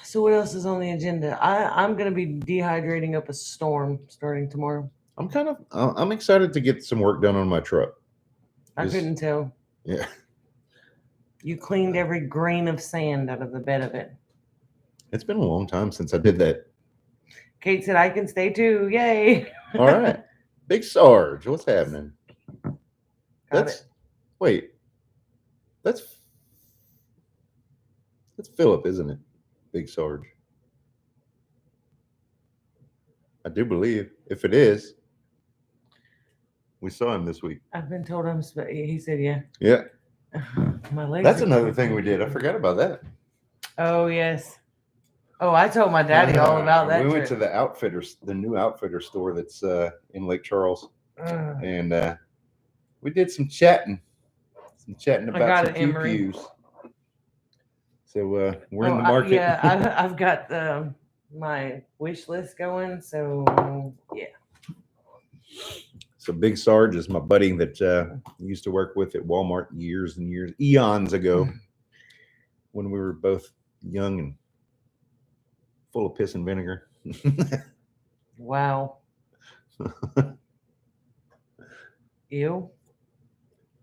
So what else is on the agenda? I'm going to be dehydrating up a storm starting tomorrow. I'm excited to get some work done on my truck. I couldn't tell. Yeah. You cleaned every grain of sand out of the bed of it. It's been a long time since I did that. Kate said, I can stay too. Yay. All right. Big Sarge, what's happening? Got it. Wait. That's Philip, isn't it? Big Sarge. I do believe. If it is, we saw him this week. I've been told he said, yeah. Yeah. My legs. That's another thing we did. I forgot about that. Oh, yes. Oh, I told my daddy all about that. We went to trip. the Outfitters, the new Outfitter store that's in Lake Charles, and we did some chatting I about got some it, Emery. pew-pews. So we're in the Oh, market. yeah, I've got my wish list going. So yeah. So Big Sarge is my buddy that I used to work with at Walmart years and years, eons ago, when we were both young and full of piss and vinegar. Wow. Ew.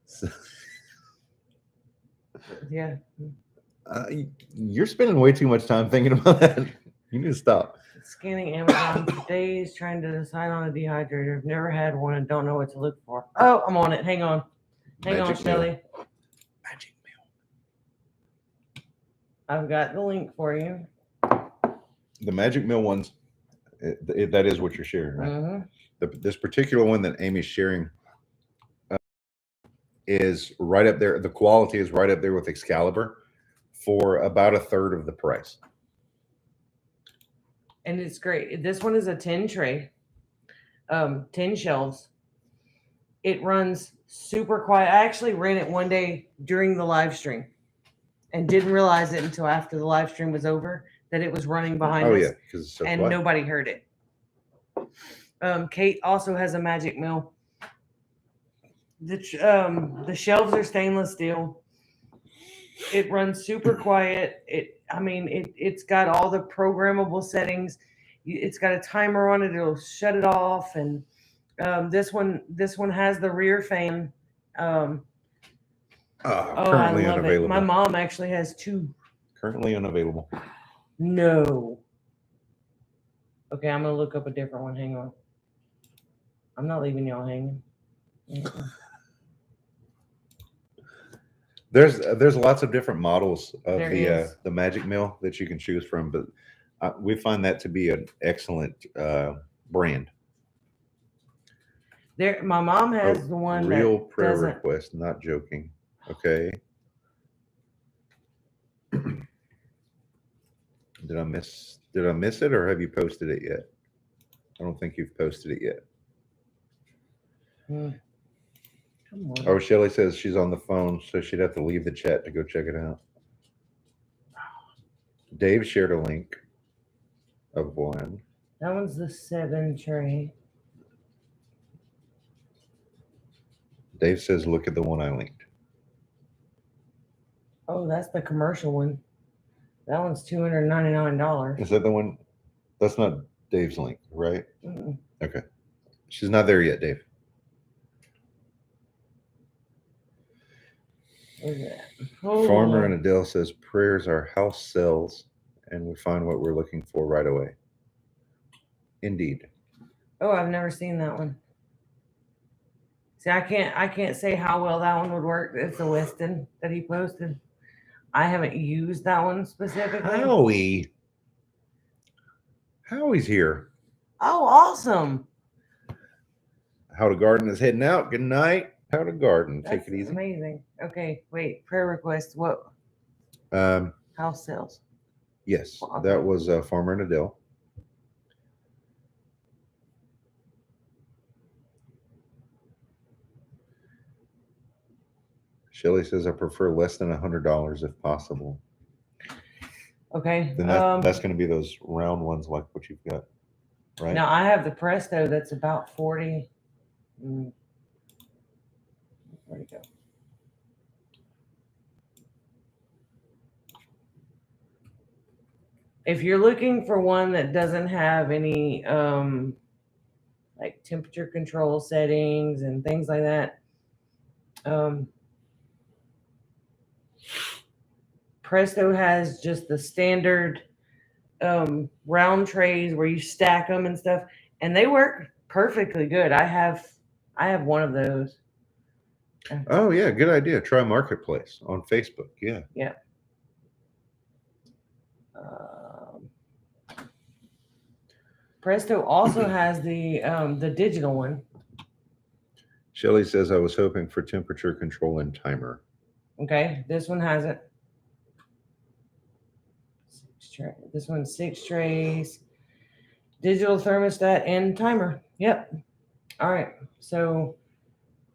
So, Yeah. you're spending way too much time thinking about that. You need to stop. Scanning Amazon for days, trying to decide on a dehydrator. I've never had one and don't know what to look for. Oh, I'm on it. Hang on. Hang on, Magic Mill. Shelly. Magic Mill. I've got the link for you. The Magic Mill ones, that is what you're sharing, right? Mm-hmm. This particular one that Amy's sharing is right up there. The quality is right up there with Excalibur for about a third of the price. And it's great. This one is a 10 tray, 10 shelves. It runs super quiet. I actually ran it one day during the live stream and didn't realize it until after the live stream was over that it was running behind us. Oh yeah, because it's so and quiet. nobody heard it. Kate also has a Magic Mill. The shelves are stainless steel. It runs super quiet. It's got all the programmable settings. It's got a timer on it. It'll shut it off. And this one has the rear fan. Currently I love unavailable. it. My mom actually has two. Currently unavailable. No. Okay, I'm gonna look up a different one. Hang on. I'm not leaving y'all hanging. There's lots of different models of There the is. the Magic Mill that you can choose from, but we find that to be an excellent brand. There, my mom has the one Real that prayer doesn't. request, not joking. Okay. Did I miss it, or have you posted it yet? I don't think you've posted it yet. Come on. Oh, Shelly says she's on the phone, so she'd have to leave the chat to go check it out. Dave shared a link of one. That one's the 7 tray. Dave says, look at the one I linked. Oh, that's the commercial one. That one's $299. Is that the one? That's not Dave's link, right? Mm-mm. Okay. She's not there yet, Dave. Where's that? Oh, Farmer and Adele says prayers are house sells, and we find what we're looking for right away. Indeed. Oh, I've never seen that one. See, I can't say how well that one would work. It's the Weston that he posted. I haven't used that one specifically. Howie's here. Oh, awesome. How to Garden is heading out. Good night. How to Garden. That's Take it easy. amazing. Okay, wait. Prayer request. What? House sales. Yes, Okay. that was Farmer and Adele. Shelly says I prefer less than $100 if possible. Okay. Then that's going to be those round ones like what you've got, right? Now I have the Presto that's about 40. Where'd it go? If you're looking for one that doesn't have any like temperature control settings and things like that, Presto has just the standard round trays where you stack them and stuff, and they work perfectly good. I have one of those. Oh yeah, good idea. Try Marketplace on Facebook. Yeah. Yeah. Presto also has the digital one. Shelly says I was hoping for temperature control and timer. Okay, this one has it. 6 tray. This one's 6 trays, digital thermostat, and timer. Yep. All right. So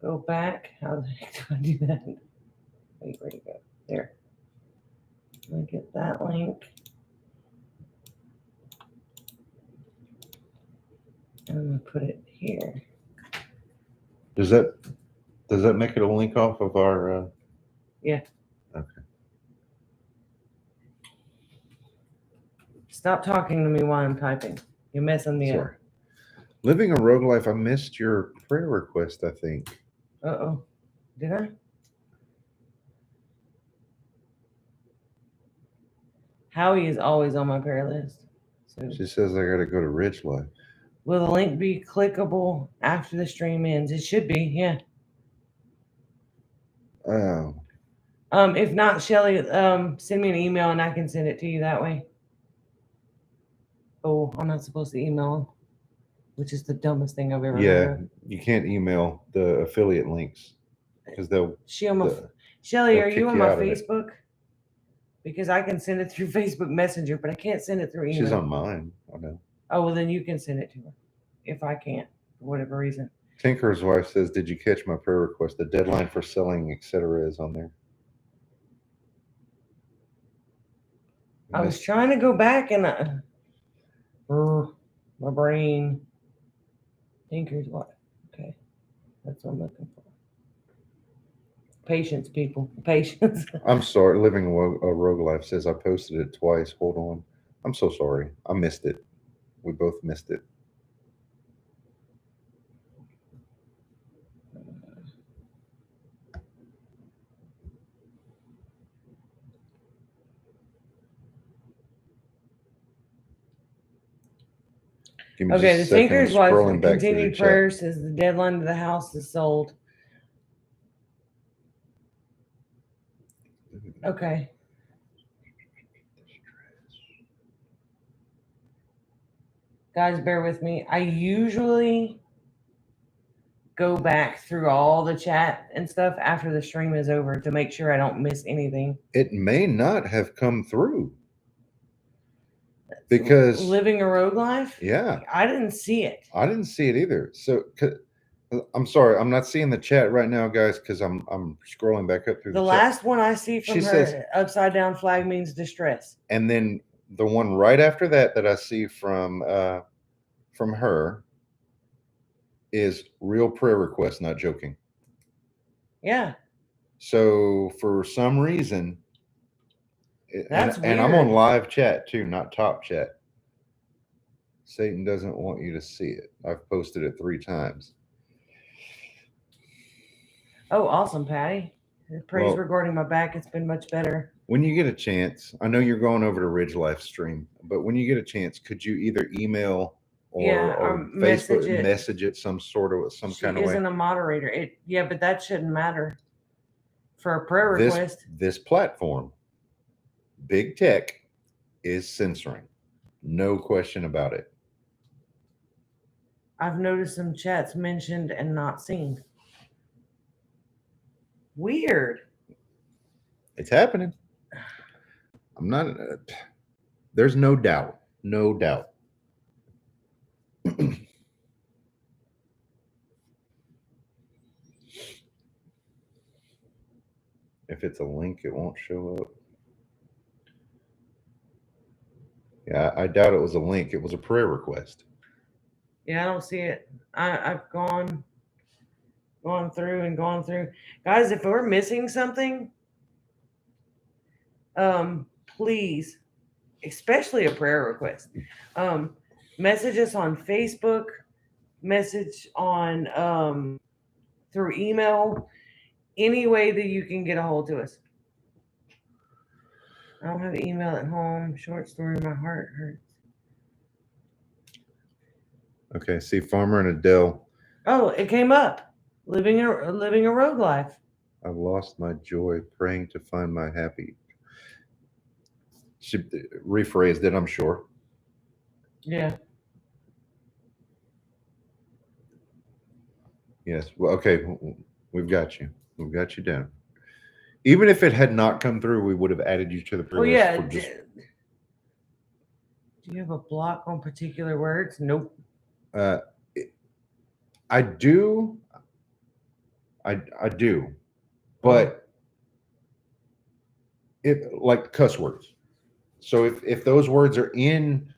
go back. How the heck do I do that? Wait, where'd it go? There. Let me get that link. And I'm gonna put it here. Does that make it a link off of our? Yeah. Okay. Stop talking to me while I'm typing. You're messing me Sorry. Living a rogue life. I missed your prayer request, I think. up. Uh-oh. Did I? Howie is always on my prayer list. So She says I got to go to Ridge Life. will the link be clickable after the stream ends? It should be, yeah. Oh, If not, Shelly, send me an email and I can send it to you that way. Oh, I'm not supposed to email, which is the dumbest thing I've ever yeah. heard of. You can't email the affiliate links because they'll. Shelly, they'll are kick you on you my out of it. Facebook? Because I can send it through Facebook Messenger, but I can't send it through email. She's on mine. I know. Oh, well, then you can send it to her if I can't, for whatever reason. Tinker's wife says, "Did you catch my prayer request? The deadline for selling, etc., is on there." I was trying to go back and my brain. Tinker's wife. Okay. That's what I'm looking for. Patience, people. Patience. I'm sorry. Living a rogue life says I posted it twice. Hold on. I'm so sorry. I missed it. We both missed it. Give me Okay, just the a second. I'm Tinker's wife scrolling back through the continued chat. prayer says the deadline to the house is sold. Okay. Guys, bear with me. I usually go back through all the chat and stuff after the stream is over to make sure I don't miss anything. It may not have come through because Living a rogue life? yeah, I didn't see it. I didn't see it either. So I'm sorry, I'm not seeing the chat right now, guys, because I'm scrolling back up through The the last one I see from She her says- upside down flag means distress. chat. And then the one right after that I see from her is real prayer request, not joking. Yeah. So for some reason, That's and I'm on weird. live chat too, not top chat. Satan doesn't want you to see it. I've posted it 3 times. Oh, awesome, Patty. Praise Well- regarding my back. It's been much better. When you get a chance, I know you're going over to Ridge Life stream, but when you get a chance, could you either email or Facebook message it some kind of way? She isn't a moderator. Yeah, but that shouldn't matter for a prayer request. This platform, big tech, is censoring. No question about it. I've noticed some chats mentioned and not seen. Weird. It's happening. I'm not. There's no doubt. No doubt. If it's a link, it won't show up. Yeah, I doubt it was a link. It was a prayer request. Yeah, I don't see it. I've gone through. Guys, if we're missing something, please, especially a prayer request, message us on Facebook, message on through email, any way that you can get a hold to us. I don't have email at home. Short story, my heart hurts. Okay, see Farmer and Adele. Oh, it came up. Living a rogue life. I've lost my joy praying to find my happy. She rephrased it, I'm sure. Yeah. Yes. Well, okay. We've got you. We've got you down. Even if it had not come through, we would have added you to the prayer Oh list yeah. for just Do you have a block on particular words? Nope. I do. I do, but it like cuss words. So if those words are in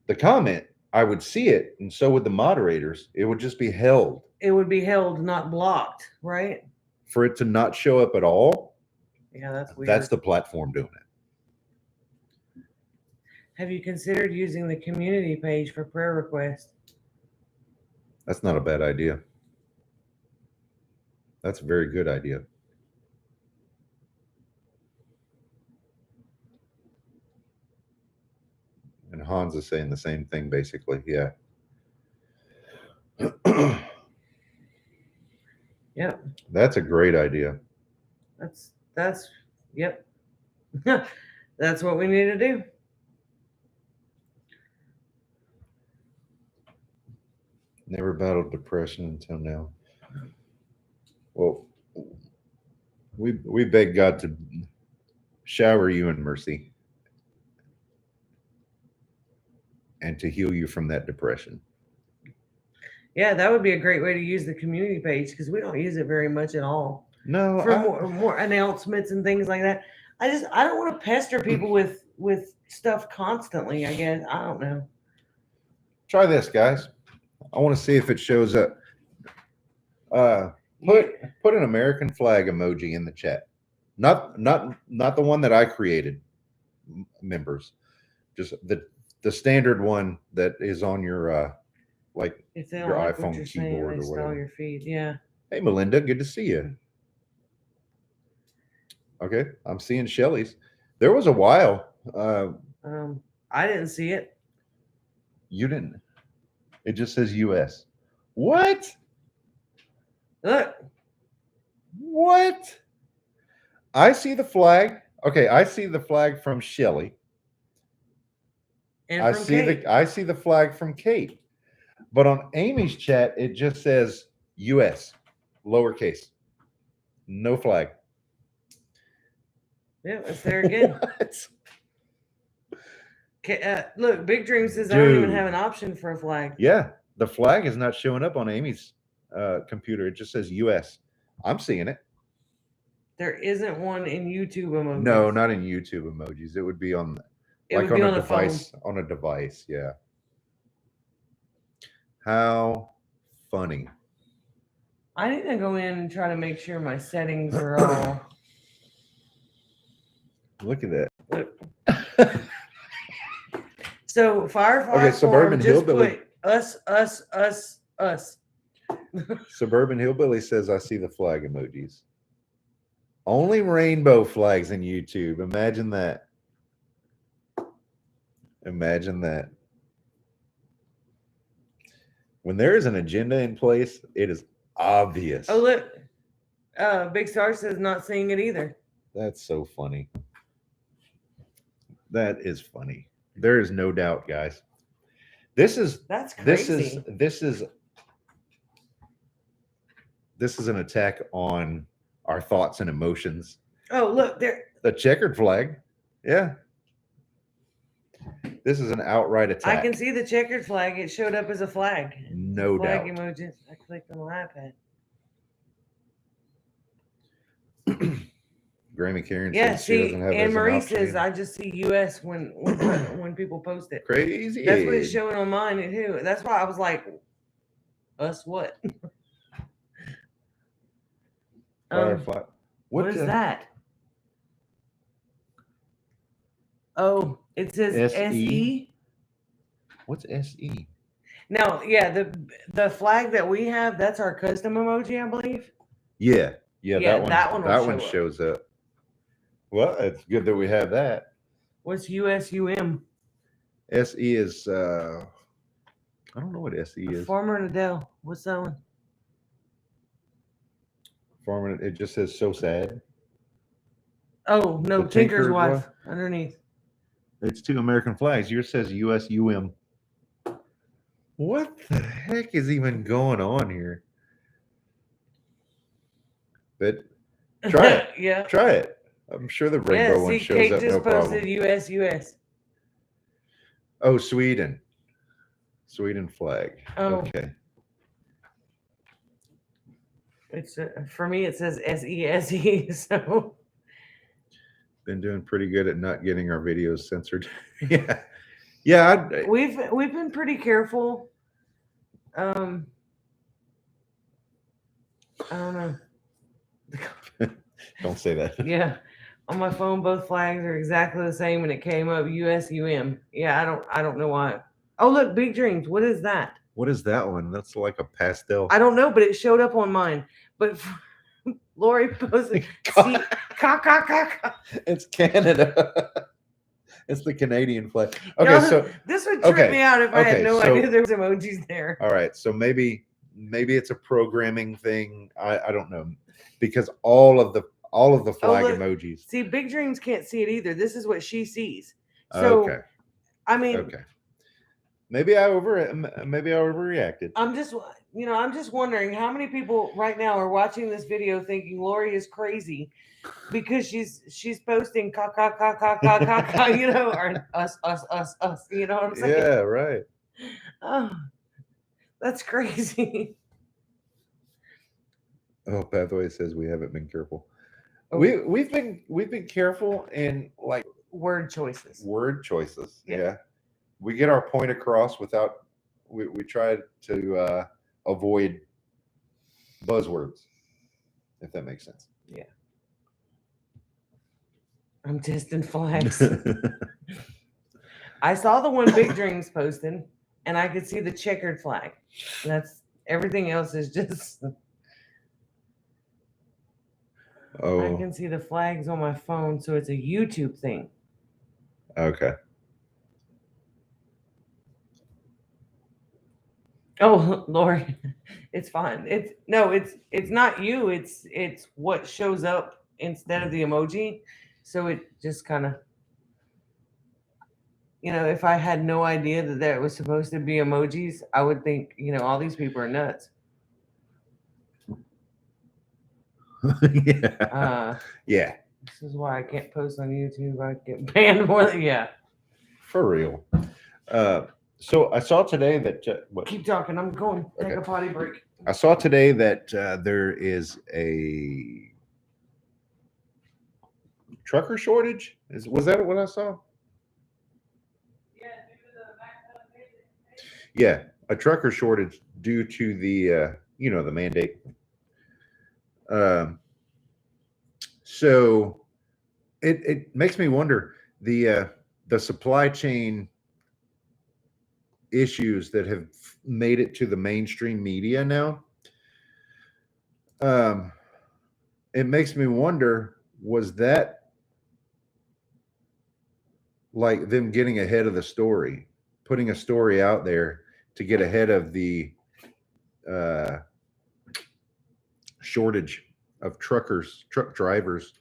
the comment, I would see it, and so would the moderators. It would just be held It would be held, not blocked, right? for it to not show up at all. Yeah, that's weird. That's the platform doing it. Have you considered using the community page for prayer requests? That's not a bad idea. That's a very good idea. And Hans is saying the same thing, basically. Yeah. Yep. That's a great idea. That's yep. That's what we need to do. Never battled depression until now. Well, we beg God to shower you in mercy and to heal you from that depression. Yeah, that would be a great way to use the community page because we don't use it very much at all. No, For more announcements and things like that. I don't want to pester people with stuff constantly, I guess. I don't know. try this, guys. I want to see if it shows up. Put an American flag emoji in the chat. Not the one that I created, members. Just the standard one that is on your like If they your don't like what iPhone you're saying, keyboard they or stall whatever. your feed. Yeah. Hey, Melinda, good to see you. Okay, I'm seeing Shelly's. There was a while. I didn't see it. You didn't. It just says U.S. What? Look. What? I see the flag. Okay, I see the flag from Shelly. And I from see Kate. I see the flag from Kate. But on Amy's chat, it just says U.S. lowercase. No flag. Yeah, it's there again. What? Look, Big Dream says I don't even Dude. have an option for a flag. Yeah, the flag is not showing up on Amy's computer. It just says U.S. I'm seeing it. There isn't one in YouTube emojis. No, not in YouTube emojis. It would be on It like would be on on a a device. On a device, yeah. How funny. I need to go in and try to make sure my settings are all. Look at that. Look. So Firefly Okay, Suburban Forum just Hillbilly. put us. Suburban Hillbilly says, I see the flag emojis. Only rainbow flags in YouTube. Imagine that. Imagine that. When there is an agenda in place, it is obvious. Oh look, Big Star says not seeing it either. That's so funny. That is funny. There is no doubt, guys. That's crazy. This is an attack on our thoughts and emotions. Oh look, there. The checkered flag. Yeah. This is an outright attack. I can see the checkered flag. It showed up as a flag. No Flag doubt. emojis. I clicked on my iPad. Grammy Karen Yeah, says she see, doesn't have Anne as an Marie option says either. I just see US when people post it. Crazy. That's what it's showing on mine too. That's why I was like, us what? Firefly. What is the- that? Oh, it says SE? SE. What's SE? Now, yeah, the flag that we have, that's our custom emoji, I believe. Yeah, Yeah, that that one. one will show up. Shows up. Well, it's good that we have that. What's USUM? SE is I don't know what SE is. Farmer and Adele. What's that one? Farmer. It just says so sad. Oh no, The Tinker's Tinker's wife underneath. It's two American flags. Yours says USUM. What the heck is even going on here? But try it. Yeah. Try it. I'm sure the rainbow one See, shows Kate up just no posted problem. US. Oh, Sweden. Sweden flag. Oh. Okay. It's for me. It says SESE. So Been doing pretty good at not getting our videos censored. Yeah. Yeah. we've been pretty careful. I don't know. Don't say that. Yeah. On my phone, both flags are exactly the same, and it came up USUM. Yeah, I don't know why. Oh, look, Big Dreams. What is that? What is that one? That's like a pastel. I don't know, but it showed up on mine. But Lori posted, see, ka. It's Canada. It's the Canadian flag. You Okay, know, so this would trip okay, me out if I had okay, no so- idea there was emojis there. all right, so maybe it's a programming thing. I don't know, because all of the flag look. emojis. See, Big Dreams can't see it either. This is what she sees. So, Okay, I mean, okay. Maybe I overreacted. I'm just wondering how many people right now are watching this video thinking Lori is crazy because she's posting ka, you know, or us, you know what I'm saying? Yeah, right. Oh, that's crazy. Oh, Pathway says we haven't been careful. Oh. We've been careful in like Word choices. word choices. Yeah. Yeah. We get our point across without we try to avoid buzzwords, if that makes sense. I'm testing flags. I saw the one Big Dreams posted, and I could see the checkered flag. That's everything else is just. I Oh, can see the flags on my phone, so it's a YouTube thing. okay. Oh, Lori, it's fine. It's not you. It's what shows up instead of the emoji. So it just kind of, if I had no idea that there was supposed to be emojis, I would think, all these people are nuts. Yeah. Yeah. This is why I can't post on YouTube. I get banned more than For real. So I saw today that what Keep talking. I'm going to take Okay. a potty break. I saw today that there is a trucker shortage. Was that what I saw? Yeah, a trucker shortage due to the the mandate. So it makes me wonder the supply chain issues that have made it to the mainstream media now. It makes me wonder, was that like them getting ahead of the story, putting a story out there to get ahead of the shortage of truck drivers,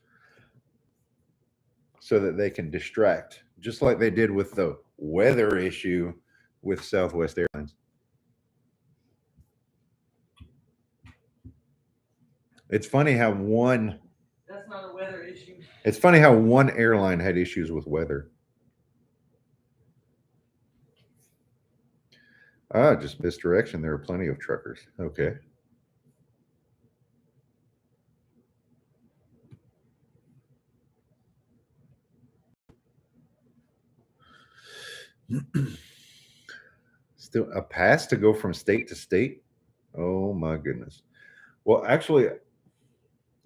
so that they can distract, just like they did with the weather issue with Southwest Airlines. It's funny how That's not a weather issue. It's funny how one airline had issues with weather. Just misdirection. There are plenty of truckers. Okay. Still a pass to go from state to state? Oh my goodness. Well, actually,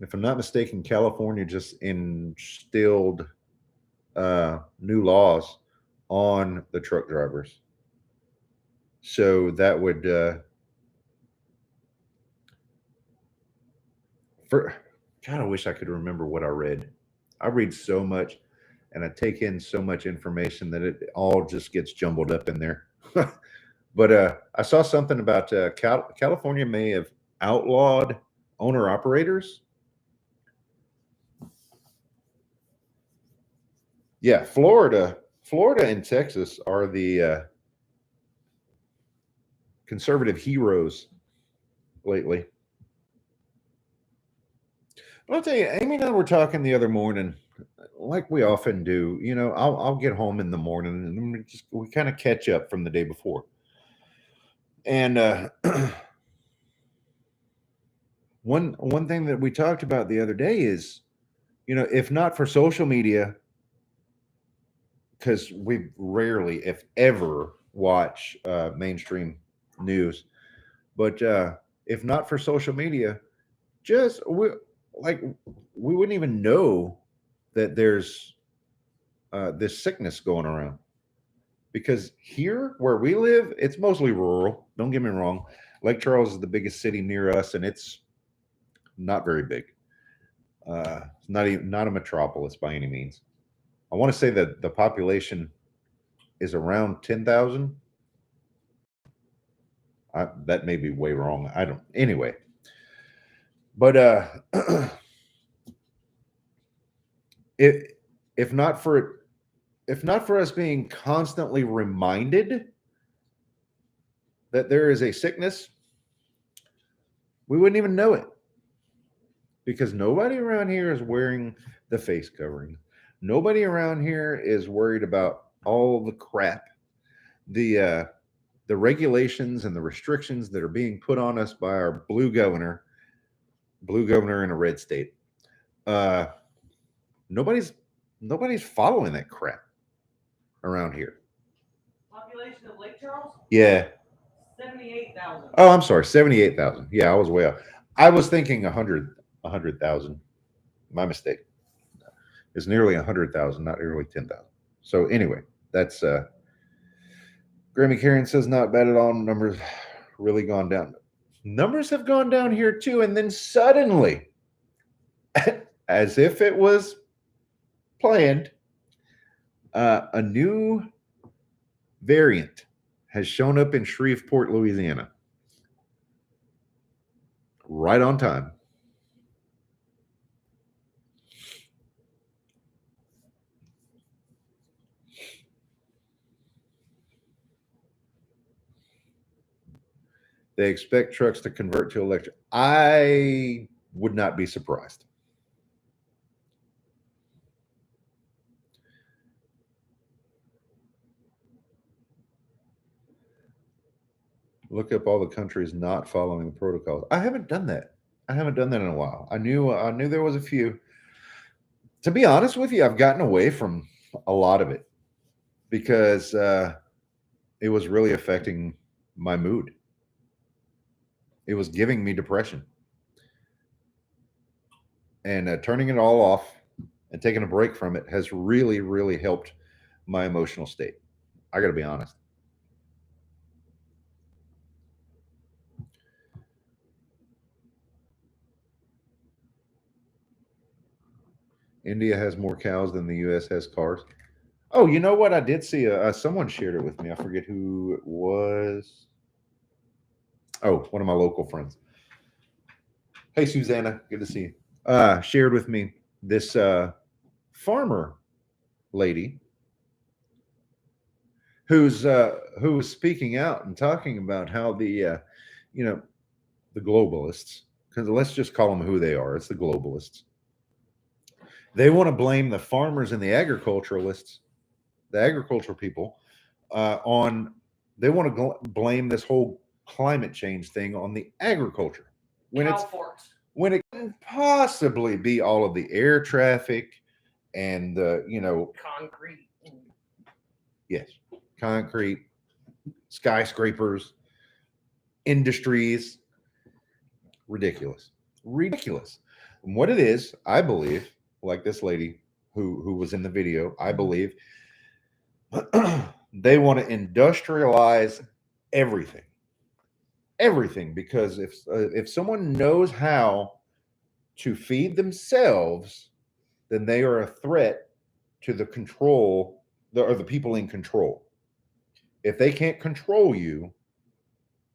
if I'm not mistaken, California just instilled new laws on the truck drivers. So that would God, I wish I could remember what I read. I read so much and I take in so much information that it all just gets jumbled up in there. But I saw something about California may have outlawed owner operators. Yeah, Florida and Texas are the conservative heroes lately. But I'll tell you, Amy and I were talking the other morning like we often do, I'll get home in the morning and then we kind of catch up from the day before. And one thing that we talked about the other day is, if not for social media, because we rarely, if ever, watch mainstream news, but if not for social media, just we wouldn't even know that there's this sickness going around. Because here where we live, it's mostly rural. Don't get me wrong. Lake Charles is the biggest city near us, and it's not very big. It's not a metropolis by any means. I want to say that the population is around 10,000. That may be way wrong. I don't. Anyway, but if if not for if not for us being constantly reminded that there is a sickness, we wouldn't even know it, because nobody around here is wearing the face covering. Nobody around here is worried about all the crap, the regulations and the restrictions that are being put on us by our blue governor in a red state. Nobody's following that crap around here. Population of Lake Charles? Yeah. 78,000. Oh, I'm sorry, 78,000. Yeah, I was way off. I was thinking 100,000. My mistake. It's nearly 100,000, not nearly 10,000. So anyway, that's Grammy Karen says not bad at all. Numbers really gone down. Numbers have gone down here too, and then suddenly, as if it was planned, a new variant has shown up in Shreveport, Louisiana. Right on time. They expect trucks to convert to electric. I would not be surprised. Look up all the countries not following the protocols. I haven't done that. I haven't done that in a while. I knew there was a few. To be honest with you, I've gotten away from a lot of it because it was really affecting my mood. It was giving me depression. And turning it all off and taking a break from it has really, really helped my emotional state. I got to be honest. India has more cows than the U.S. has cars. Oh, you know what? I did see someone shared it with me. I forget who it was. Oh, one of my local friends. Hey, Susanna, good to see you. Shared with me this farmer lady who was speaking out and talking about how the the globalists, because let's just call them who they are. It's the globalists. They want to blame the farmers and the agriculturalists, the agricultural people, on. They want to blame this whole climate change thing on the agriculture when it couldn't possibly be all of the air traffic and the Concrete. yes, concrete, skyscrapers, industries. Ridiculous. And what it is, I believe, like this lady who was in the video, I believe they want to industrialize everything. Everything, because if someone knows how to feed themselves, then they are a threat to the control or the people in control. If they can't control you,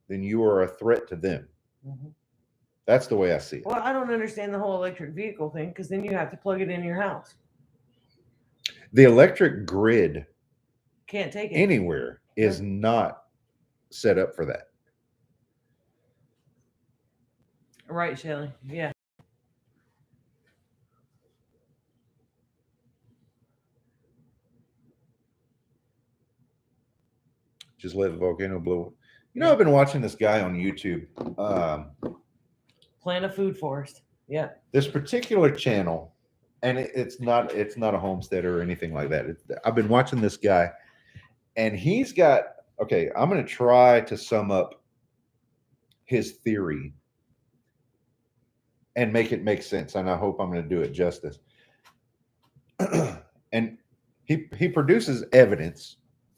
then you are a threat to them. Mm-hmm. That's the way I see it. Well, I don't understand the whole electric vehicle thing, because then you have to plug it in your house. The electric grid Can't take it anywhere is not set up for that. Right, Shelly? Yeah. Just let the volcano blow. You know, I've been watching this guy on YouTube. Plant a food forest. Yeah. This particular channel, and it's not a homesteader or anything like that. I've been watching this guy, and he's got. Okay, I'm going to try to sum up his theory and make it make sense, and I hope I'm going to do it justice. And he produces evidence.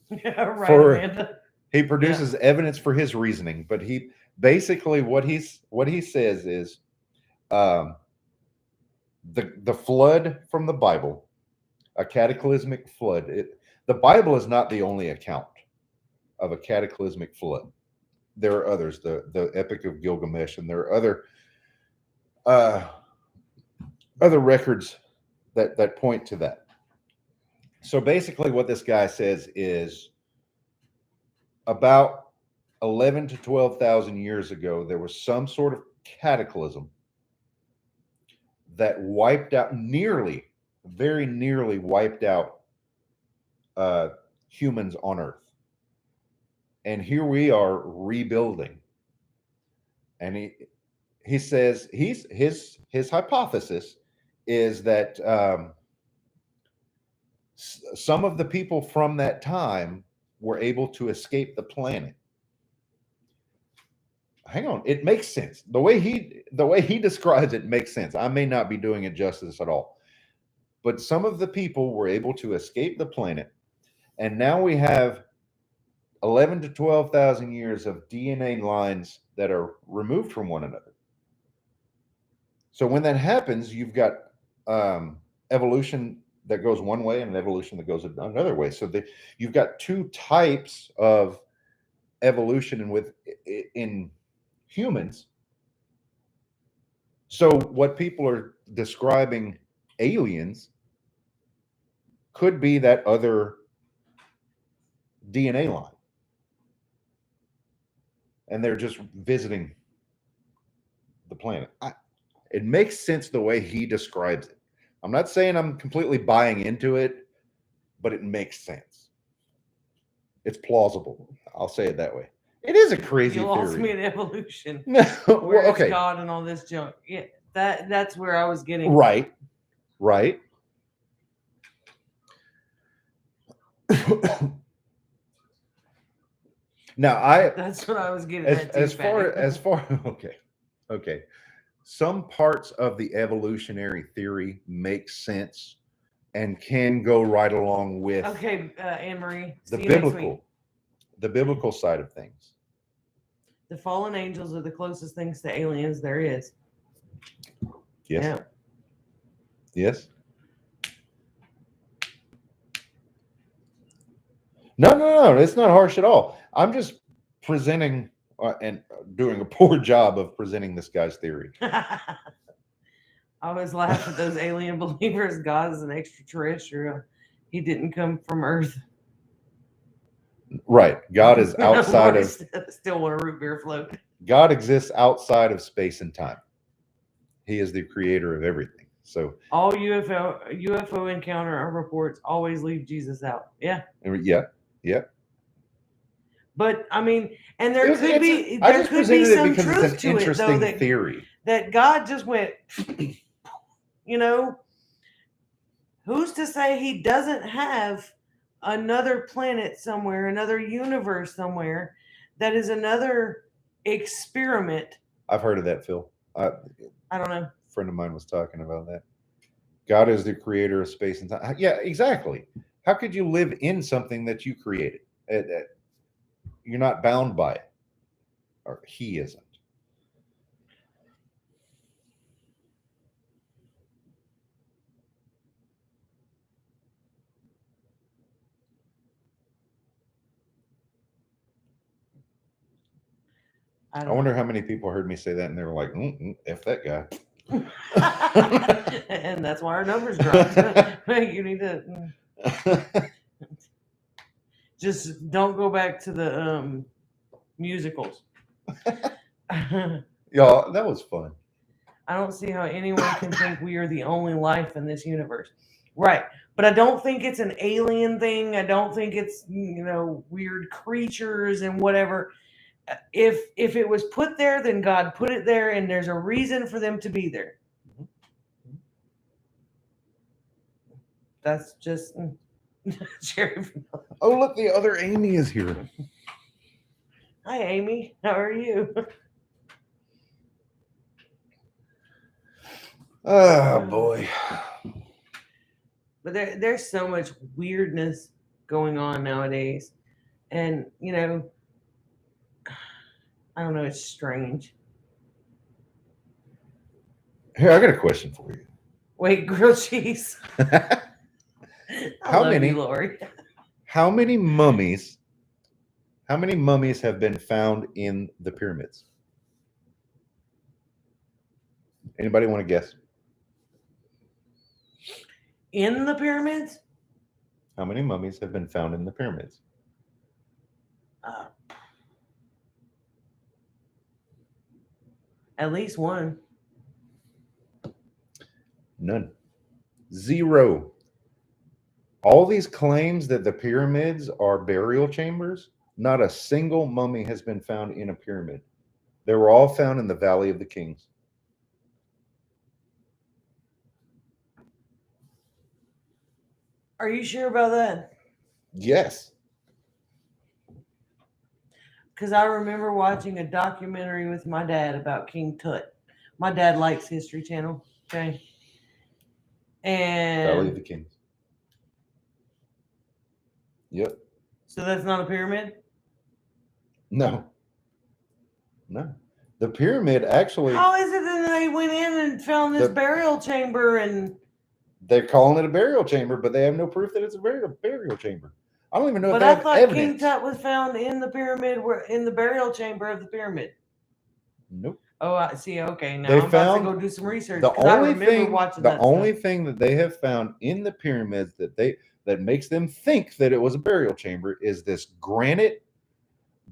Yeah, right, For- Amanda. He produces evidence for his reasoning, but he basically what he says is the flood from the Bible, a cataclysmic flood. The Bible is not the only account of a cataclysmic flood. There are others, the Epic of Gilgamesh, and there are other records that point to that. So basically, what this guy says is about 11 to 12,000 years ago, there was some sort of cataclysm that wiped out, very nearly wiped out humans on Earth. And here we are rebuilding. And he says his hypothesis is that some of the people from that time were able to escape the planet. Hang on, it makes sense. The way he describes it makes sense. I may not be doing it justice at all. But some of the people were able to escape the planet, and now we have 11 to 12,000 years of DNA lines that are removed from one another. So when that happens, you've got evolution that goes one way and an evolution that goes another way. So you've got two types of evolution in humans. So what people are describing aliens could be that other DNA line. And they're just visiting the planet. It makes sense the way he describes it. I'm not saying I'm completely buying into it, but it makes sense. It's plausible. I'll say it that way. It is a crazy You lost me theory. at evolution. No, Where's well, okay. God and all this junk? Yeah, that's where I was getting. Right. Now That's what I was getting at. as far okay. Some parts of the evolutionary theory make sense and can go right along with Okay, Anne-Marie. the see you next week. biblical side of things. The fallen angels are the closest things to aliens there is. Yes. Yeah. Yes. No, it's not harsh at all. I'm just presenting and doing a poor job of presenting this guy's theory. I always laugh at those alien believers. God is an extraterrestrial. He didn't come from Earth. Right. God is outside of Still want a root beer float. God exists outside of space and time. He is the creator of everything. So All UFO encounter reports always leave Jesus out. Yeah. yeah. But I mean, and there could be I there just could be presented it some because truth it's an to it though interesting that theory. that God just went, who's to say he doesn't have another planet somewhere, another universe somewhere that is another experiment? I've heard of that, Phil. I don't know. A friend of mine was talking about that. God is the creator of space and time. Yeah, exactly. How could you live in something that you created? You're not bound by it, or he isn't. I wonder how many people heard me say that and they were like, F that guy. And that's why our numbers dropped. You need to just don't go back to the musicals. Y'all, that was fun. I don't see how anyone can think we are the only life in this universe. Right. But I don't think it's an alien thing. I don't think it's, weird creatures and whatever. If it was put there, then God put it there, and there's a reason for them to be there. That's just Jerry. Oh, look, the other Amy is here. Hi, Amy. How are you? Oh, boy. But there's so much weirdness going on nowadays. And, I don't know, it's strange. Here, I got a question for you. Wait, grilled cheese. I How love many- you, Lori. How many mummies have been found in the pyramids? Anybody want to guess? In the pyramids? How many mummies have been found in the pyramids? At least one. None. Zero. All these claims that the pyramids are burial chambers, not a single mummy has been found in a pyramid. They were all found in the Valley of the Kings. Are you sure about that? Yes. Because I remember watching a documentary with my dad about King Tut. My dad likes History Channel. Okay. Valley of the And Kings. Yep. so that's not a pyramid? No. No. The pyramid actually, How is it that they went in and found this The- burial chamber and they're calling it a burial chamber, but they have no proof that it's a burial chamber. I don't even know if but they I have thought King evidence. Tut was found in the pyramid, in the burial chamber of the pyramid. Nope. Oh, I see. Okay, now They I'm about to found go do some research. The 'Cause I only remember thing, watching the that only stuff. thing that they have found in the pyramids that makes them think that it was a burial chamber is this granite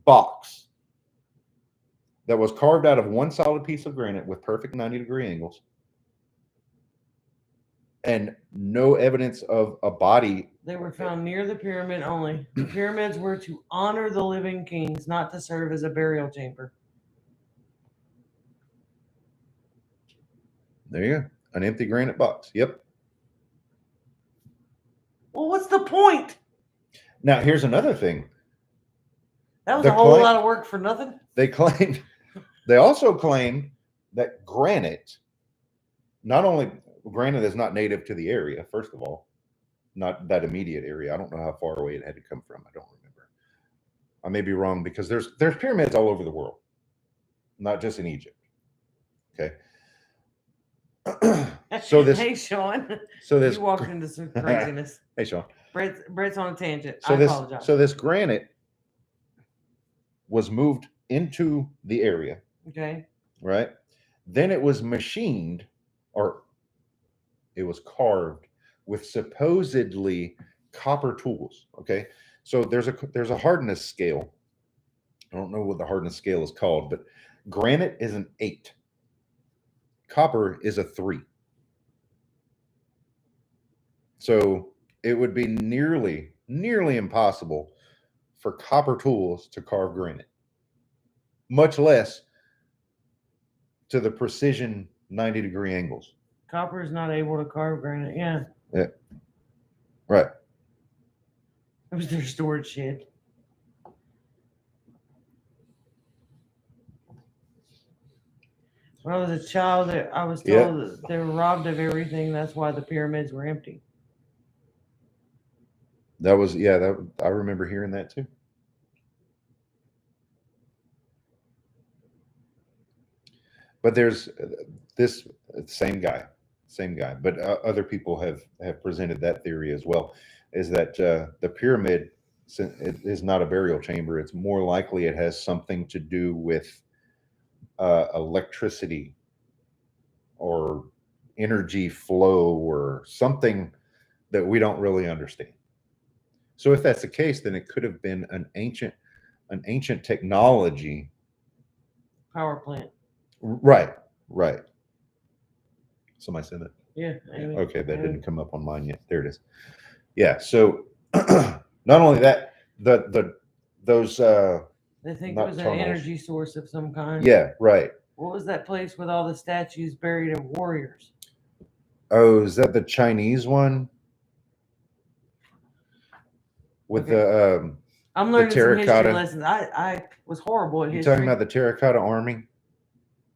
box that was carved out of one solid piece of granite with perfect 90-degree angles, and no evidence of a body. They were found near the pyramid only. The pyramids were to honor the living kings, not to serve as a burial chamber. There you go, an empty granite box. Yep. Well, what's the point? Now here's another thing. That was The a whole claim- lot of work for nothing. They also claimed that granite, not only granite is not native to the area, first of all, not that immediate area. I don't know how far away it had to come from. I don't remember. I may be wrong because there's pyramids all over the world, not just in Egypt. Okay. So this, Hey, Sean. so this, You walked into some craziness. hey Sean. Brett's on a tangent. So I this, apologize. so this granite was moved into the area, Okay. right? Then it was machined, or it was carved with supposedly copper tools. Okay, so there's a hardness scale. I don't know what the hardness scale is called, but granite is an 8. Copper is a 3. So it would be nearly impossible for copper tools to carve granite, much less to the precision 90-degree angles. Copper is not able to carve granite. Yeah. Yeah. Right. It was their storage shed. When I was a child, I was told Yeah. that they were robbed of everything. That's why the pyramids were empty. That was, yeah, that I remember hearing that too. But there's this same guy, but other people have presented that theory as well, is that the pyramid is not a burial chamber. It's more likely it has something to do with electricity or energy flow or something that we don't really understand. So if that's the case, then it could have been an ancient technology. Power plant. Right. Somebody said that. Yeah. Anyway, Okay, that anyway. didn't come up on mine yet. There it is. Yeah. So not only that, those They think not it was an tunnels. energy source of some kind. yeah, right. What was that place with all the statues buried of warriors? Oh, is that the Chinese one with the I'm learning some history terracotta? lessons. I was horrible at You history. talking about the terracotta army?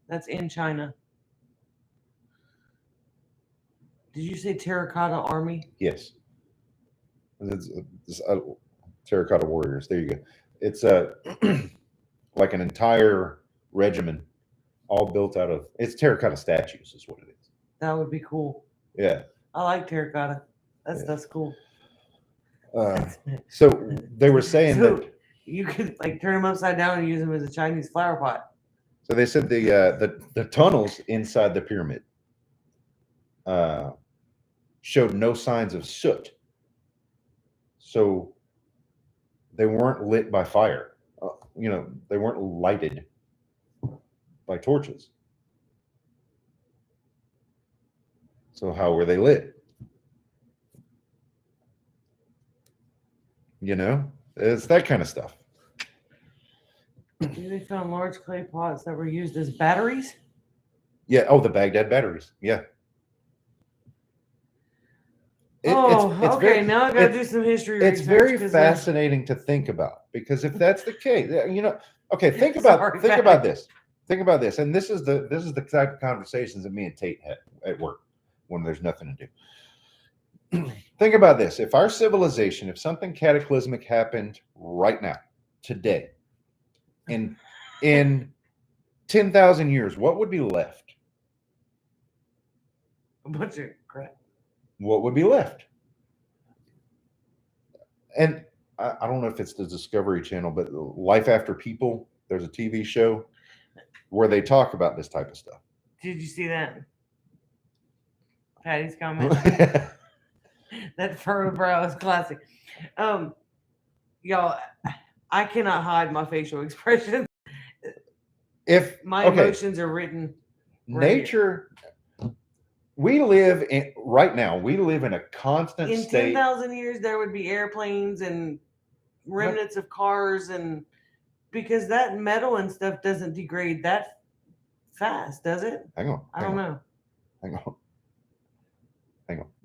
That's in China. Did you say terracotta army? Yes. It's terracotta warriors. There you go. It's like an entire regiment, all built out of it's terracotta statues, is what it is. That would be cool. Yeah. I like terracotta. Yeah. That's cool. So they were saying So that. you could like turn them upside down and use them as a Chinese flower pot. So they said the tunnels inside the pyramid showed no signs of soot. So they weren't lit by fire. They weren't lighted by torches. So how were they lit? It's that kind of stuff. They found large clay pots that were used as batteries. Yeah. Oh, the Baghdad batteries. Yeah. Okay. Now I got to do some history research. It's very 'cause, fascinating to think about, because if that's the case, okay, think Sorry, about this. Think about this. And this is the type of conversations that me and Tate have at work when there's nothing to do. Think about this. If our civilization, if something cataclysmic happened right now, today, in 10,000 years, what would be left? A bunch of crap. What would be left? And I don't know if it's the Discovery Channel, but Life After People, there's a TV show where they talk about this type of stuff. Did you see that? Patty's comment. That furrowed brow is classic. Y'all, I cannot hide my facial expressions. If My okay, emotions are written. right here. nature, we live in right now. We live in a constant In state. 10,000 years, there would be airplanes and remnants of cars, and because that metal and stuff doesn't degrade that fast, does it? Hang on. I don't know. Hang on.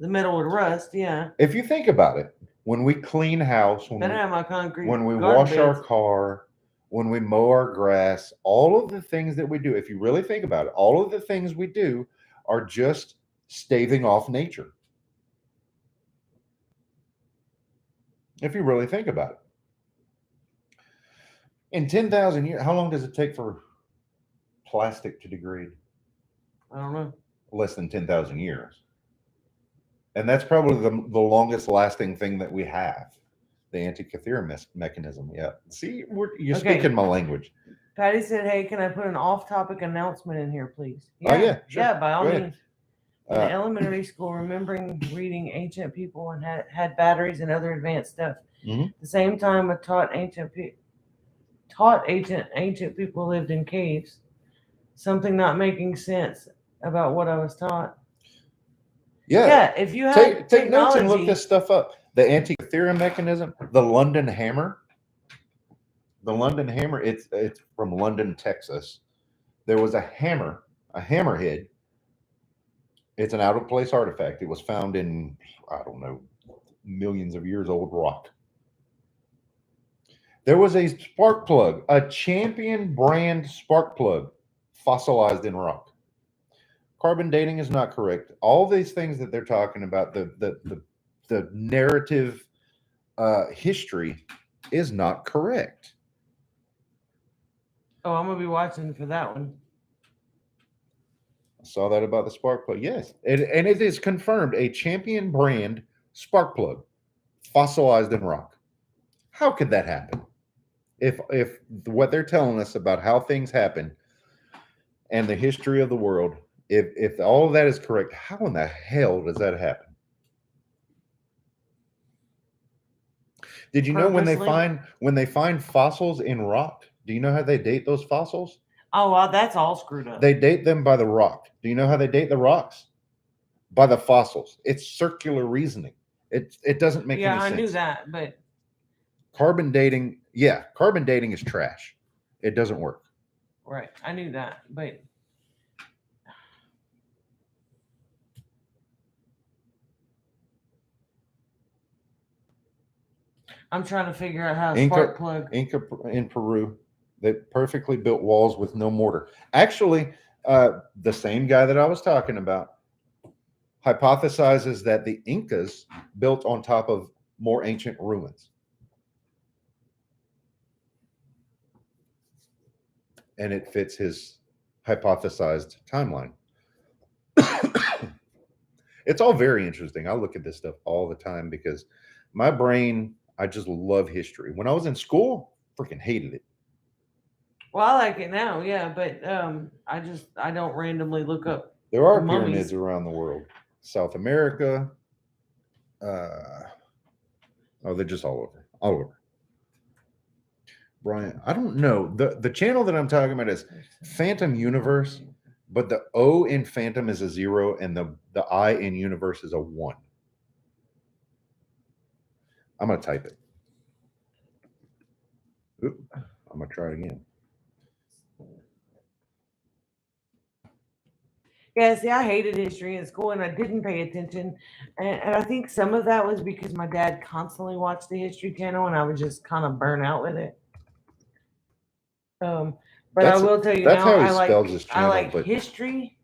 The metal would rust, yeah. If you think about it, when we clean house, Better have my concrete. when we garden wash our beds. car, when we mow our grass, all of the things that we do, if you really think about it, all of the things we do are just staving off nature. If you really think about it. In 10,000 years, how long does it take for plastic to degrade? I don't know. Less than 10,000 years. And that's probably the longest lasting thing that we have. The Antikythera mechanism. Yeah. See, you're Okay. speaking my language. Patty said, "Hey, can I put an off-topic announcement in here, please?" Oh, yeah, sure. Yeah, by all Go ahead. means. In Uh, elementary school, remembering reading ancient people and had batteries and other advanced stuff. Mhm. At the same time, I taught ancient people lived in caves. Something not making sense about what I was taught. Yeah. If you had Take notes and look technology- this stuff up. The Antikythera mechanism, the London hammer. The London hammer, it's from London, Texas. There was a hammerhead. It's an out of place artifact. It was found in, I don't know, millions of years old rock. There was a spark plug, a Champion brand spark plug, fossilized in rock. Carbon dating is not correct. All these things that they're talking about, the narrative history is not correct. Oh, I'm gonna be watching for that one. I saw that about the spark plug. Yes, and it is confirmed, a Champion brand spark plug, fossilized in rock. How could that happen? If what they're telling us about how things happen and the history of the world, if all of that is correct, how in the hell does that happen? Did you know when they find fossils in rock? Do you know how they date those fossils? Oh, well, that's all screwed up. They date them by the rock. Do you know how they date the rocks? by the fossils. It's circular reasoning. It doesn't make Yeah, any I sense. knew that, but Carbon dating, yeah, carbon dating is trash. It doesn't work. right, I knew that, but I'm trying to figure out how to spark plug. Inca in Peru, they perfectly built walls with no mortar. Actually, the same guy that I was talking about hypothesizes that the Incas built on top of more ancient ruins. And it fits his hypothesized timeline. It's all very interesting. I look at this stuff all the time because my brain, I just love history. When I was in school, freaking hated it. Well, I like it now, yeah, but I don't randomly look up. There are Mummies. pyramids around the world. South America. They're just all over. All over. Brian, I don't know. The channel that I'm talking about is Phantom Universe, but the O in Phantom is a 0 and the I in Universe is a 1. I'm going to type it. Oop, I'm going to try it again. Yeah, see, I hated history in school and I didn't pay attention. And I think some of that was because my dad constantly watched the History Channel and I was just kind of burnt out with it. But I will tell you that's now, how he spells his I channel, like but history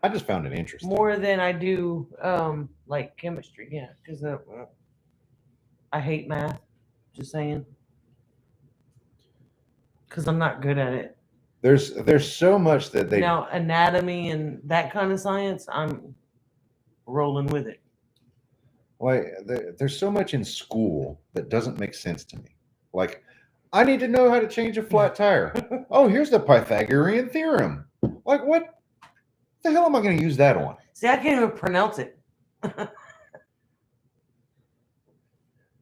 I just found it interesting. more than I do like chemistry. Yeah, because I hate math. Just saying. Because I'm not good at it. There's so much that they Now anatomy and that kind of science, I'm rolling with it. like. There's so much in school that doesn't make sense to me. Like, I need to know how to change a flat tire. Oh, here's the Pythagorean theorem. Like, what the hell am I going to use that on? See, I can't even pronounce it.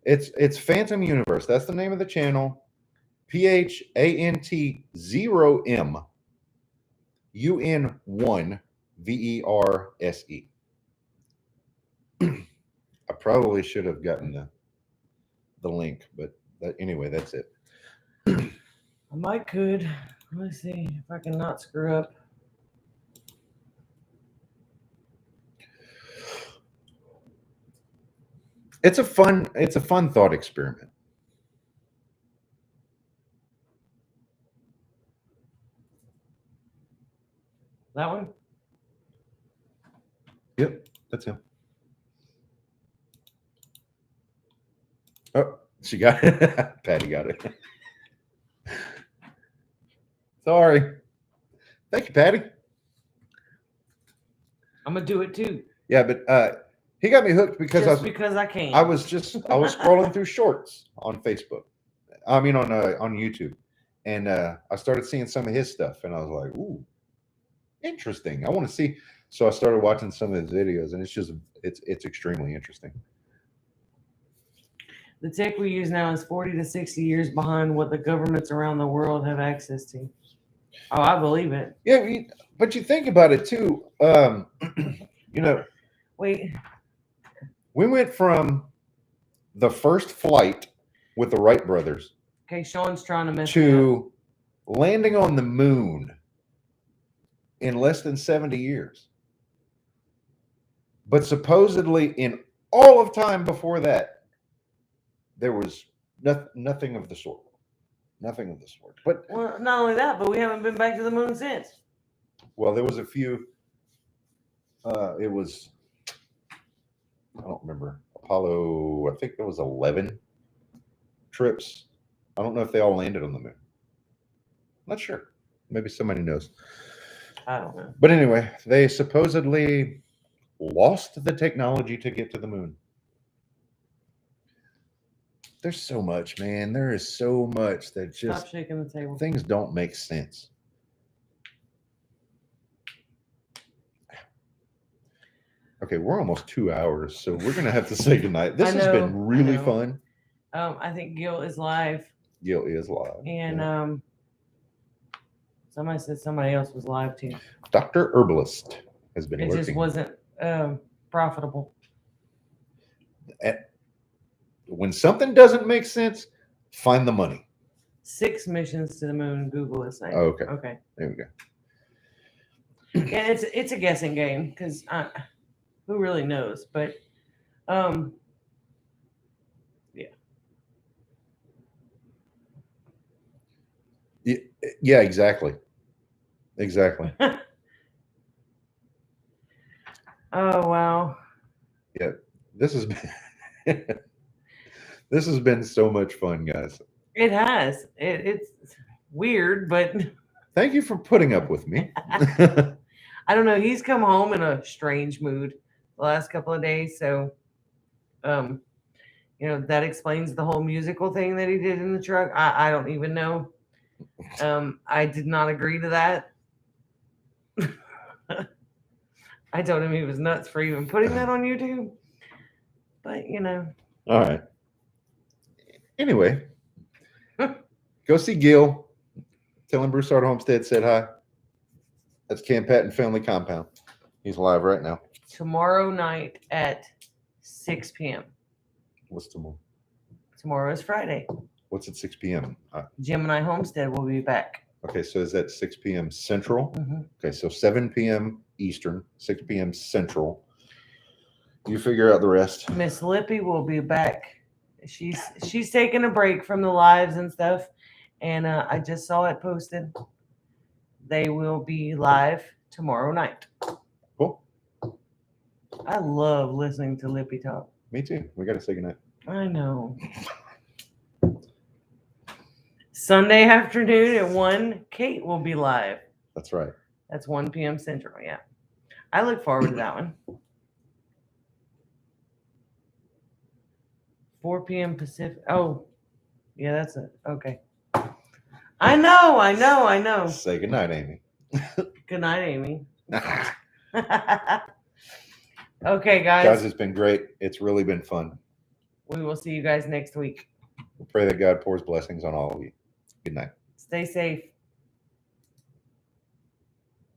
It's Phantom Universe. That's the name of the channel. PHANT 0M UN1 VERSE. I probably should have gotten the link, but anyway, that's it. I might could. Let's see if I can not screw up. It's a fun thought experiment. That one? Yep, that's him. Oh, she got it. Patty got it. Sorry. Thank you, Patty. I'm gonna do it too. Yeah, but he got me hooked because because I can. I was scrolling through shorts on Facebook. I mean on YouTube. And I started seeing some of his stuff and I was like, ooh, interesting. I want to see. So I started watching some of his videos and it's extremely interesting. The tech we use now is 40 to 60 years behind what the governments around the world have access to. Oh, I believe it. Yeah, but you think about it too. Wait. We went from the first flight with the Wright brothers. Okay, Sean's trying to mess to landing on the moon in less than 70 years. But supposedly in all of time before that, there was nothing of the sort. Nothing of the sort. But well, not only that, but we haven't been back to the moon since. well, there was a few. It was, I don't remember, Apollo, I think there was 11 trips. I don't know if they all landed on the moon. Not sure. Maybe somebody knows. I don't know. But anyway, they supposedly lost the technology to get to the moon. There's so much, man. There is so much that just Stop shaking the table. things don't make sense. Okay, we're almost 2 hours, so we're gonna have to say goodnight. This has been really fun. I think Gil is live. Gil is live. And somebody said somebody else was live too. Dr. Herbalist has been It working. just wasn't profitable. When something doesn't make sense, find the money. 6 missions to the moon. Google is saying. Oh, okay. Okay. There we go. Yeah, it's a guessing game because who really knows? But Yeah, exactly. Exactly. Oh wow. Yeah. This has been this has been so much fun, guys. It has. It's weird, but Thank you for putting up with me. I don't know. He's come home in a strange mood the last couple of days, so that explains the whole musical thing that he did in the truck. I don't even know. I did not agree to that. I told him he was nuts for even putting that on YouTube. But All right. Anyway, go see Gil. Tell him Broussard Homestead said hi. That's Camp Patton Family Compound. He's live right now. tomorrow night at 6 p.m. What's tomorrow? Tomorrow is Friday. What's at 6 p.m.? Gemini Homestead will be back. Okay, so is that 6 p.m. Central? Mhm. Okay, so 7 p.m. Eastern, 6 p.m. Central. You figure out the rest. Miss Lippy will be back. She's taking a break from the lives and stuff, and I just saw it posted. They will be live tomorrow night. Cool. I love listening to Lippy talk. Me too. We got to say goodnight. I know. Sunday afternoon at 1, Kate will be live. That's right. That's 1 p.m. Central. Yeah. I look forward to that one. 4 p.m. Pacific. Oh, yeah, that's it. Okay. I know. Say goodnight, Amy. Good night, Amy. Guys, Okay, guys. it's been great. It's really been fun. We will see you guys next week. We pray that God pours blessings on all of you. Good night. Stay safe.